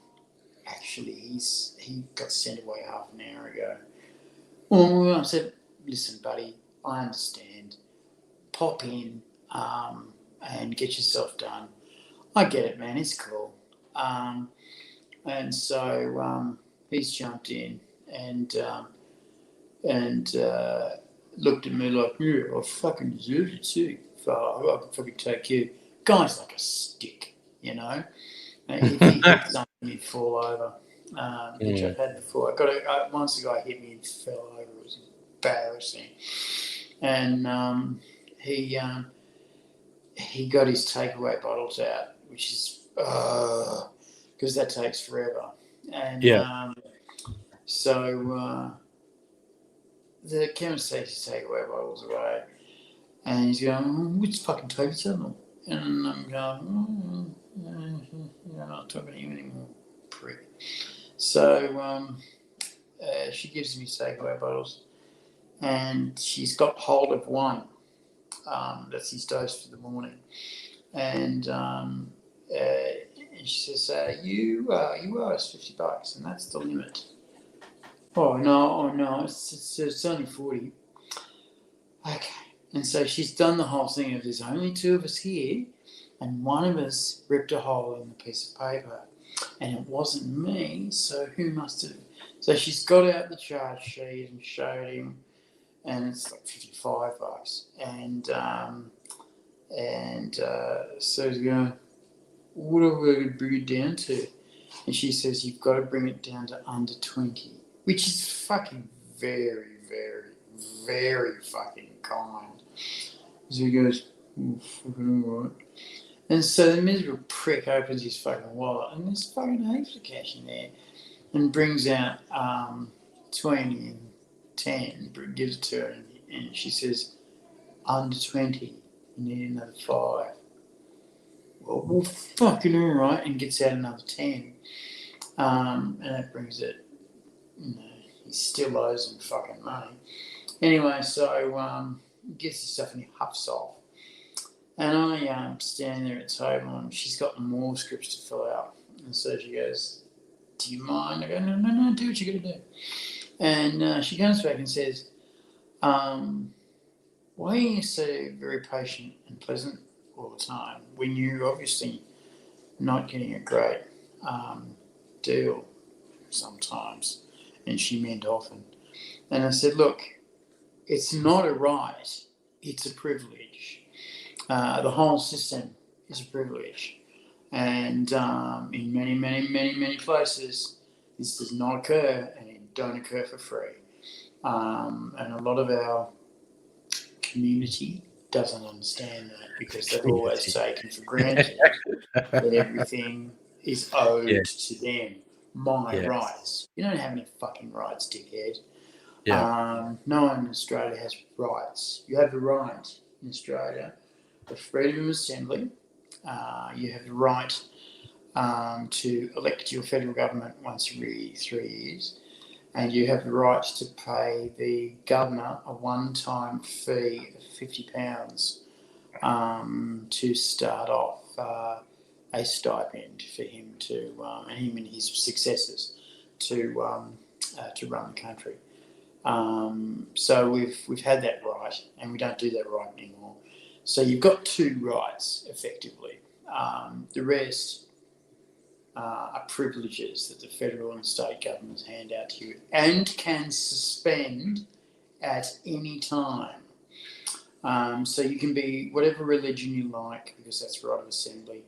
actually, he got sent away half an hour ago. Well, I said, listen, buddy, I understand. Pop in and get yourself done. I get it, man. It's cool. And so he's jumped in and looked at me like, yeah, I fucking deserve it too. I can fucking take you. Guy's like a stick, If he hit something, he'd fall over, which I've had before. Once a guy hit me and fell over. It was embarrassing. And he got his takeaway bottles out, which is because that takes forever. And so the chemist takes his takeaway bottles away, and he's going, "Which fucking take something?" And I'm going, I'm not talking to you anymore, prick. So she gives me takeaway bottles, and she's got hold of one. That's his dose for the morning. And she says, you owe us $50, and that's the limit. Oh no, it's only 40. Okay. And so she's done the whole thing of there's only two of us here, and one of us ripped a hole in the piece of paper. And it wasn't me, so who must have? So she's got out the charge sheet and showed him, and it's like $55. So he's going, what are we going to bring it down to? And she says, you've got to bring it down to under 20, which is fucking very, very, very fucking kind. So he goes, fucking all right. And so the miserable prick opens his fucking wallet, and there's fucking heaps of cash in there, and brings out 20 and 10, gives it to her, and she says, under 20, you need another 5. Well, fucking all right, and gets out another 10. And that brings it, he still owes him fucking money. Anyway, so gets his stuff and he huffs off. And I stand there at the table and she's got more scripts to fill out. And so she goes, do you mind? I go, no, do what you got to do. And she comes back and says, why are you so very patient and pleasant all the time when you're obviously not getting a great deal sometimes? And she meant often. And I said, look, it's not a right, it's a privilege. The whole system is a privilege. And in many places, this does not occur, and it don't occur for free. And a lot of our community doesn't understand that because they've always taken for granted that everything is owed to them. My rights. You don't have any fucking rights, dickhead. Yeah. No one in Australia has rights. You have the right in Australia, the freedom of assembly. You have the right to elect your federal government once every 3 years. And you have the right to pay the governor a one-time fee of £50 to start off a stipend for him to, and him and his successors to run the country. So we've had that right, and we don't do that right anymore. So you've got two rights, effectively. The rest are privileges that the federal and state governments hand out to you and can suspend at any time. So you can be whatever religion you like, because that's right of assembly.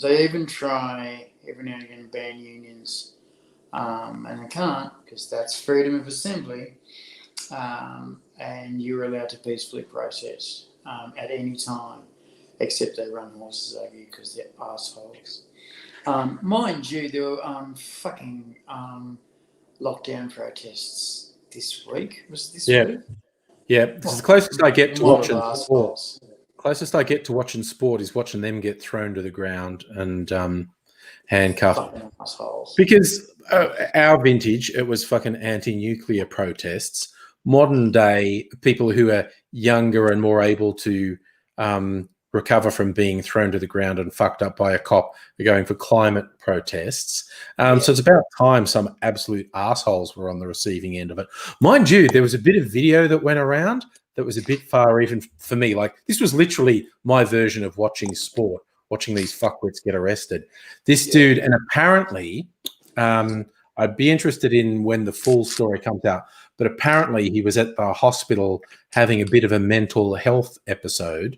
They even try every now and again to ban unions, and they can't because that's freedom of assembly, and you're allowed to peacefully protest at any time, except they run horses over you because they're assholes. Mind you, there were fucking lockdown protests this week. Was it this week? Yeah, this is the closest I get to watching sport. Assholes. Closest I get to watching sport is watching them get thrown to the ground and handcuffed. Fucking assholes. Because our vintage, it was fucking anti-nuclear protests. Modern day people who are younger and more able to recover from being thrown to the ground and fucked up by a cop are going for climate protests. So it's about time some absolute assholes were on the receiving end of it. Mind you, there was a bit of video that went around that was a bit far even for me. Like, this was literally my version of watching sport, watching these fuckwits get arrested. This dude, and apparently, I'd be interested in when the full story comes out, but apparently he was at the hospital having a bit of a mental health episode,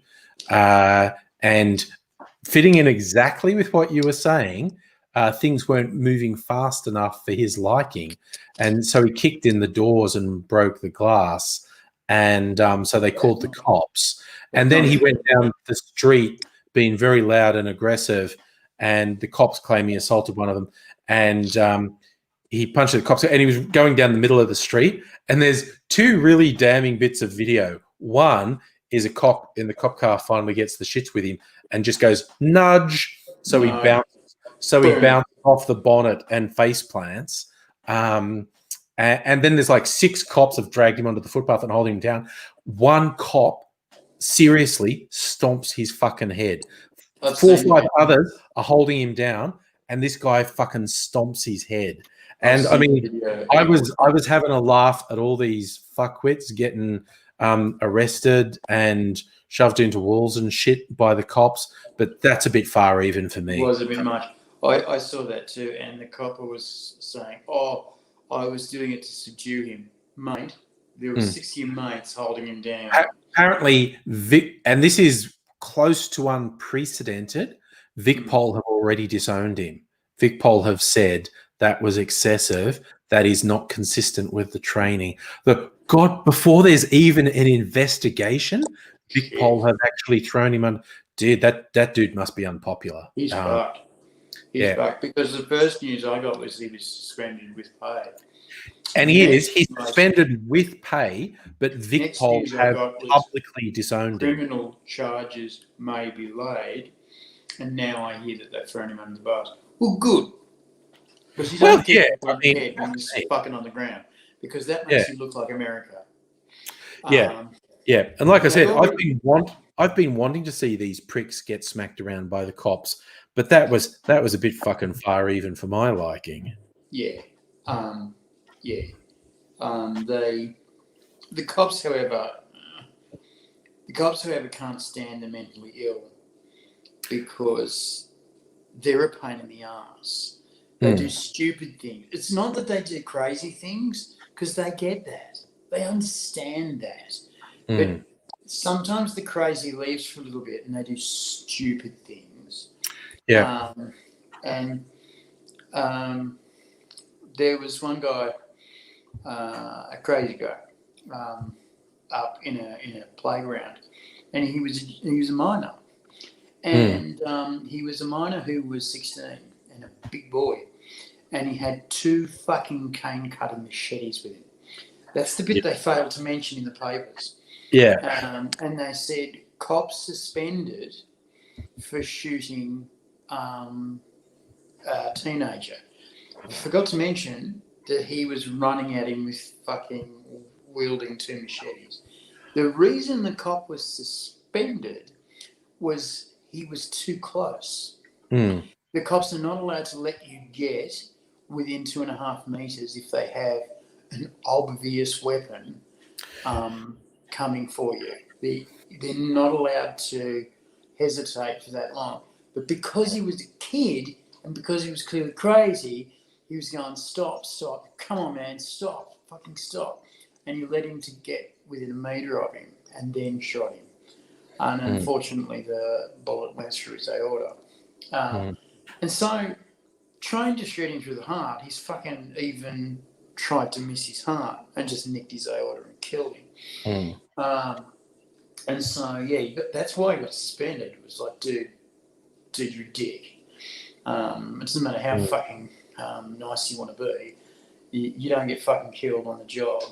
and fitting in exactly with what you were saying, things weren't moving fast enough for his liking. And so he kicked in the doors and broke the glass. And so they called the cops. And then he went down the street being very loud and aggressive, and the cops claim he assaulted one of them. And he punched the cops, and he was going down the middle of the street. And there's two really damning bits of video. One is a cop in the cop car finally gets the shits with him and just goes, nudge. So he bounces. So he bounces off the bonnet and face plants. And then there's like 6 cops have dragged him onto the footpath and holding him down. One cop seriously stomps his fucking head. 4 or 5 others are holding him down, and this guy fucking stomps his head. And I mean, I was having a laugh at all these fuckwits getting arrested and shoved into walls and shit by the cops, but that's a bit far even for me. It was a bit much. I saw that too, and the copper was saying, "Oh, I was doing it to subdue him, mate." There were 6 of your mates holding him down. Apparently, and this is close to unprecedented, VicPol have already disowned him. VicPol have said that was excessive. That is not consistent with the training. God, before there's even an investigation, VicPol have actually thrown him under. Dude, that dude must be unpopular. He's fucked. He's fucked, because the first news I got was he was suspended with pay. And he's suspended with pay, but VicPol have publicly disowned him. Criminal charges may be laid, and now I hear that they've thrown him under the bus. Well, good. Because you Well, don't yeah, get that I on the mean, head when you're fucking on the ground, because that yeah, makes you look like America. yeah, yeah. And like I And they've said, already, I've been wanting to see these pricks get smacked around by the cops, but that was a bit fucking far even for my liking. yeah, yeah. They, the cops, however, can't stand the mentally ill because they're a pain in the ass. They do stupid things. It's not that they do crazy things, because they get that. They understand that. But Mm. sometimes the crazy leaves for a little bit and they do stupid things. Yeah. And there was one guy, a crazy guy, up in a playground, and he was a minor, Mm. and he was a minor who was 16 and a big boy, and he had 2 fucking cane cutting machetes with him. That's the bit Yeah. they failed to mention in the papers. Yeah. And they said cops suspended for shooting a teenager. Forgot to mention that he was running at him with fucking wielding 2 machetes. The reason the cop was suspended was he was too close. Mm. The cops are not allowed to let you get within 2.5 meters if they have an obvious weapon coming for you. They're not allowed to hesitate for that long. But because he was a kid and because he was clearly crazy, he was going, stop, come on, man, stop, fucking stop. And you let him to get within a metre of him and then shot him. And unfortunately, the bullet went through his aorta. And so, trying to shoot him through the heart, he's fucking even tried to miss his heart and just nicked his aorta and killed him. And so, yeah, that's why he got suspended. It was like, dude, you're a dick. It doesn't matter how fucking nice you want to be, you don't get fucking killed on the job.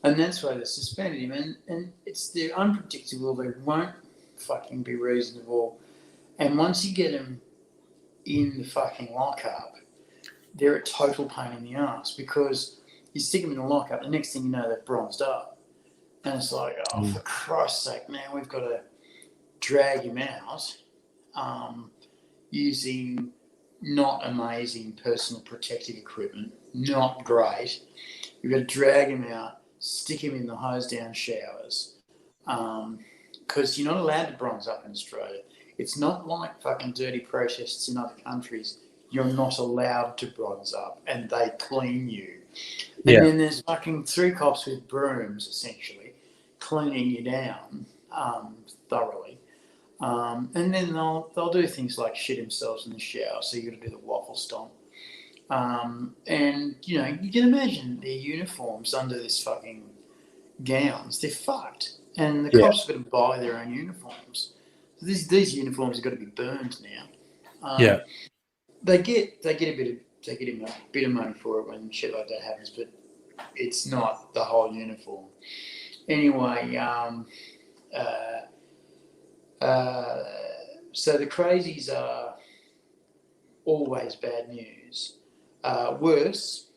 And that's why they suspended him. And they're unpredictable. They won't fucking be reasonable. And once you get them in the fucking lockup, they're a total pain in the ass, because you stick them in the lockup, the next thing you know, they've bronzed up. And it's like, oh, for Christ's sake, man, we've got to drag him out using not amazing personal protective equipment, not great. You've got to drag him out, stick him in the hose down showers, because you're not allowed to bronze up in Australia. It's not like fucking dirty protests in other countries. You're not allowed to bronze up, and they clean you. And then there's fucking 3 cops with brooms, essentially, cleaning you down thoroughly. And then they'll do things like shit themselves in the shower, so you've got to do the waffle stomp. And, you know, you can imagine their uniforms under this fucking gowns. They're fucked. And the cops have got to buy their own uniforms. So these uniforms have got to be burned now. They get a bit of money for it when shit like that happens, but it's not the whole uniform. Anyway, so the crazies are always bad news. Worse,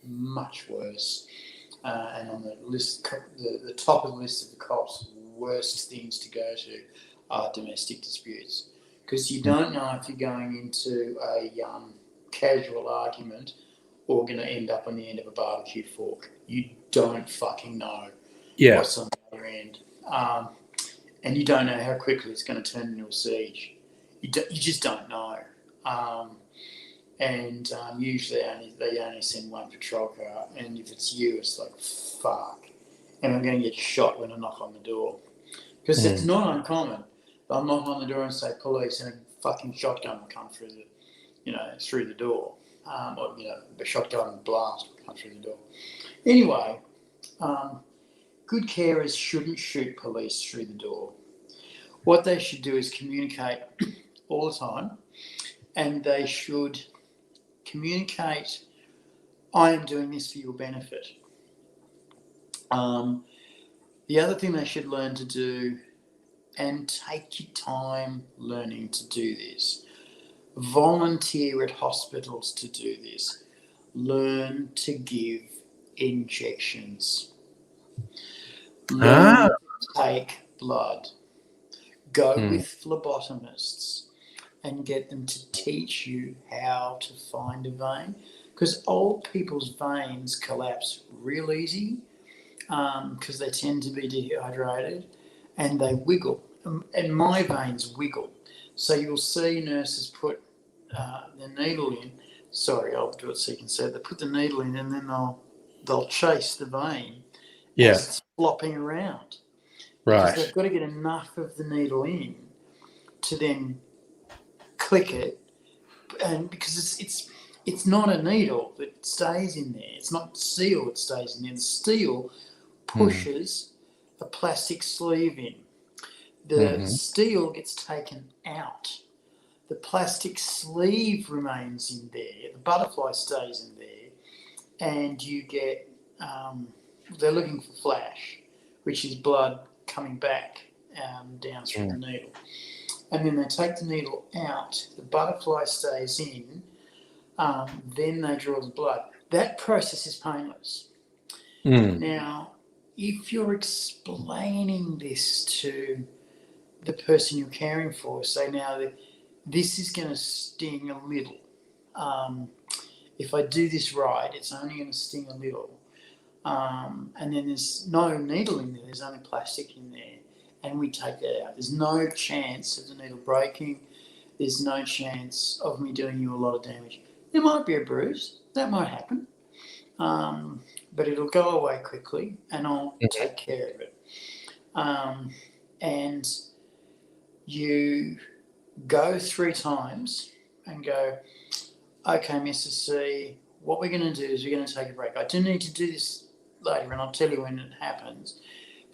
much worse, and on the list, the top of the list of the cops' worst things to go to are domestic disputes, because you don't know if you're going into a casual argument or going to end up on the end of a barbecue fork. You don't fucking know what's on the other end. And you don't know how quickly it's going to turn into a siege. You just don't know. Usually they only send 1 patrol car, and if it's you, it's like, fuck. And I'm going to get shot when I knock on the door. Because it's not uncommon. They'll knock on the door and say police, and a fucking shotgun will come through the door. Or, a shotgun blast will come through the door. Anyway, good carers shouldn't shoot police through the door. What they should do is communicate all the time, and they should communicate, I am doing this for your benefit. The other thing they should learn to do, and take your time learning to do this, Volunteer at hospitals to do this. Learn to give injections. Ah. Learn to take blood. Go Mm. with phlebotomists and get them to teach you how to find a vein. Because old people's veins collapse real easy because they tend to be dehydrated and they wiggle. And my veins wiggle. So you'll see nurses put the needle in. Sorry, I'll do it so you can see it. They put the needle in and then they'll chase the vein Yeah. as it's flopping around because they've Right. got to get enough of the needle in to then click it, and because it's not a needle that stays in there. It's not steel that stays in there. The steel Mm. pushes a plastic sleeve in. The Mm-hmm. steel gets taken out. The plastic sleeve remains in there. The butterfly stays in there, and you get. They're looking for flash, which is blood coming back down through the needle. And then they take the needle out. The butterfly stays in. Then they draw the blood. That process is painless. Mm. Now, if you're explaining this to the person you're caring for, say now that this is going to sting a little. If I do this right, it's only going to sting a little. And then there's no needle in there, there's only plastic in there. And we take that out. There's no chance of the needle breaking. There's no chance of me doing you a lot of damage. There might be a bruise. That might happen. But it'll go away quickly and I'll take care of it. And you go 3 times and go, okay, Mr. C, what we're going to do is we're going to take a break. I do need to do this later and I'll tell you when it happens.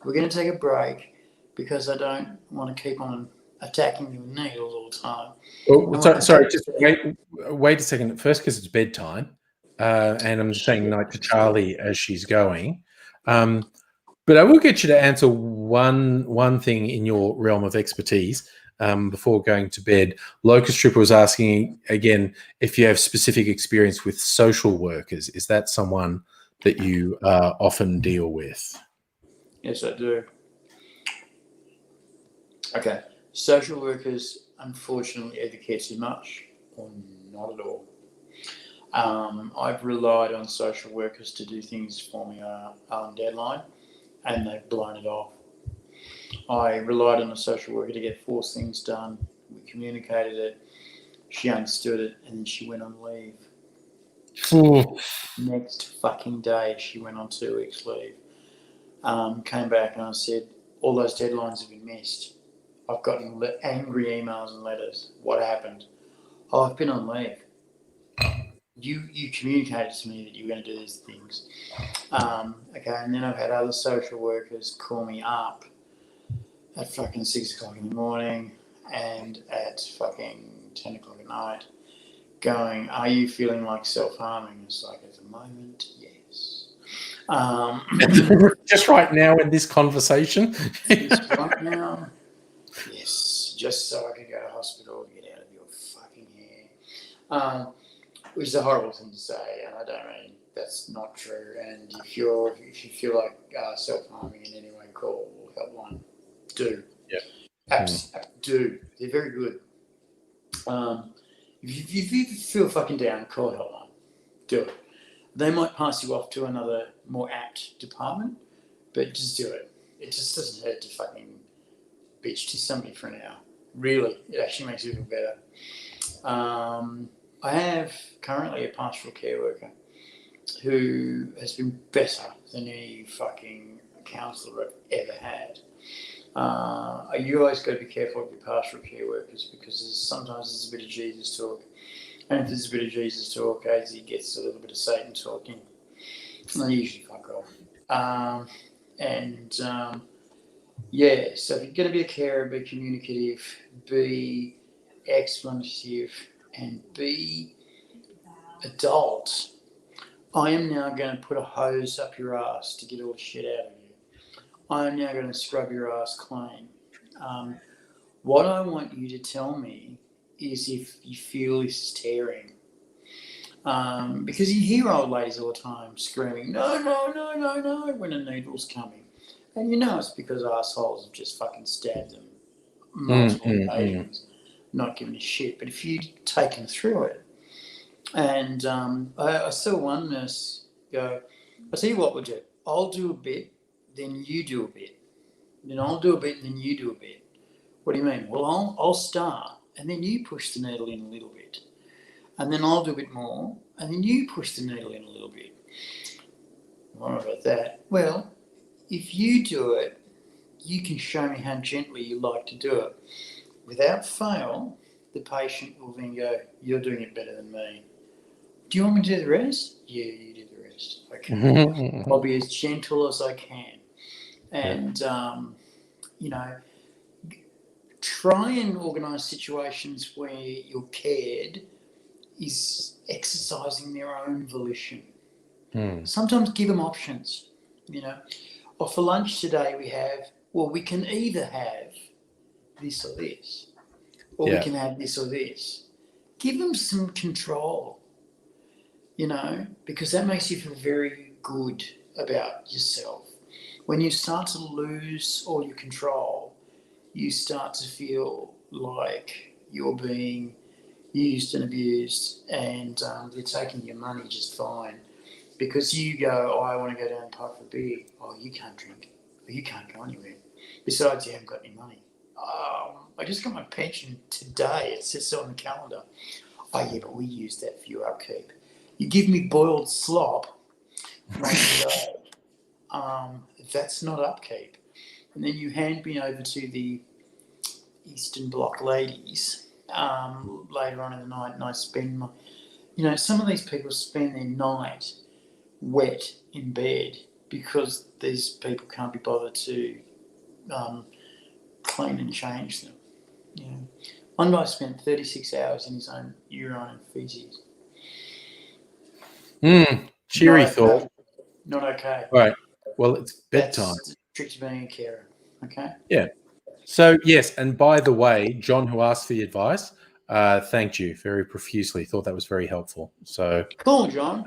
We're going to take a break because I don't want to keep on attacking you with needles all the time. Oh, sorry, just wait a second. First, because it's bedtime, and I'm saying night to Charlie as she's going. But I will get you to answer one thing in your realm of expertise before going to bed. Locust Trooper was asking again if you have specific experience with social workers. Is that someone that you often deal with? Yes, I do. Okay. Social workers, unfortunately, either care too much or not at all. I've relied on social workers to do things for me on deadline, and they've blown it off. I relied on a social worker to get 4 things done. We communicated it. She understood it, and then she went on leave. Next fucking day, she went on 2 weeks leave. Came back and I said, all those deadlines have been missed. I've gotten angry emails and letters. What happened? Oh, I've been on leave. You communicated to me that you were going to do these things. Okay, and then I've had other social workers call me up at fucking 6 o'clock in the morning and at fucking 10 o'clock at night going, are you feeling like self-harming? It's like, at the moment, yes. Just right now in this conversation? Just right now, yes. Just so I could go to hospital to get out of your fucking hair. Which is a horrible thing to say, and I don't mean that's not true. And if you feel like self-harming in any way, call helpline. Do. Yeah. Do. They're very good. If you feel fucking down, call helpline. Do it. They might pass you off to another more apt department, but just do it. It just doesn't hurt to fucking bitch to somebody for an hour. Really, it actually makes you feel better. I have currently a pastoral care worker who has been better than any fucking counsellor I've ever had. You always got to be careful with your pastoral care workers because sometimes there's a bit of Jesus talk. And if there's a bit of Jesus talk, AZ gets a little bit of Satan talking. And they usually fuck off. Yeah, so if you're going to be a carer, be communicative, be explanative, and be adult. I am now going to put a hose up your ass to get all the shit out of you. I am now going to scrub your ass clean. What I want you to tell me is if you feel this tearing. Because you hear old ladies all the time screaming, no, no, no, no, no, when a needle's coming. And you know it's because assholes have just fucking stabbed them multiple occasions, not giving a shit. But if you'd taken through it, and I saw one nurse go, I'll tell you what we'll do. I'll do a bit, then you do a bit. Then I'll do a bit, and then you do a bit. What do you mean? Well, I'll start, and then you push the needle in a little bit. And then I'll do a bit more, and then you push the needle in a little bit. What about that? Well, if you do it, you can show me how gently you like to do it. Without fail, the patient will then go, you're doing it better than me. Do you want me to do the rest? Yeah, you do the rest. Okay. I'll be as gentle as I can. And, try and organise situations where you're cared is exercising their own volition. Sometimes give them options, Or for lunch today we can either have this or this, or we can have this or this. Give them some control, because that makes you feel very good about yourself. When you start to lose all your control, you start to feel like you're being used and abused, and they're taking your money just fine. Because you go, I want to go down and puff a beer. Oh, you can't drink. Oh, you can't go anywhere. Besides, you haven't got any money. I just got my pension today. It says so on the calendar. Oh, yeah, but we use that for your upkeep. You give me boiled slop once a day. That's not upkeep. And then you hand me over to the Eastern Bloc ladies later on in the night, and I spend my... some of these people spend their night wet in bed because these people can't be bothered to clean and change them. One guy spent 36 hours in his own urine and feces. Cheery thought. Not okay. All right. Well, it's bedtime. That's the trick to being a carer. Okay. Yeah. So yes, and by the way, John, who asked for the advice, thanked you very profusely. Thought that was very helpful. So cool, John.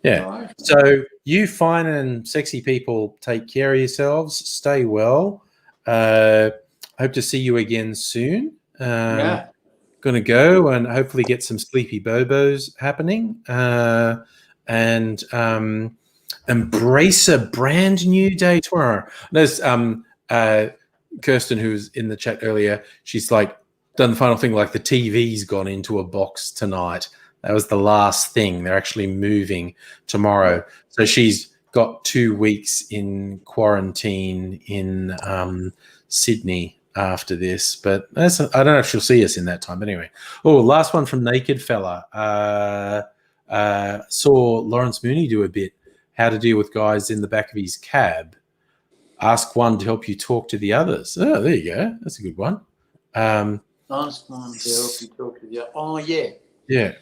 Yeah. Right. So you fine and sexy people, take care of yourselves. Stay well. Hope to see you again soon. Going to go and hopefully get some sleepy bobos happening and embrace a brand new day tomorrow. There's Kirsten, who's in the chat earlier. She's like done the final thing, like the TV's gone into a box tonight. That was the last thing. They're actually moving tomorrow. So she's got 2 weeks in quarantine in Sydney after this. But I don't know if she'll see us in that time. But anyway. Oh, last one from Naked Fella. Saw Lawrence Mooney do a bit. How to deal with guys in the back of his cab. Ask one to help you talk to the others. Oh, there you go. That's a good one. Ask one to help you talk to the other. Oh, yeah. Yeah.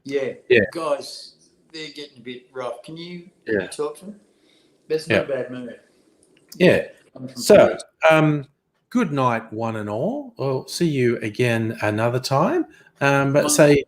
Yeah. Guys, they're getting a bit rough. Can you talk to them? That's not a bad mood. Yeah. So, good night, one and all. We'll see you again another time. But say...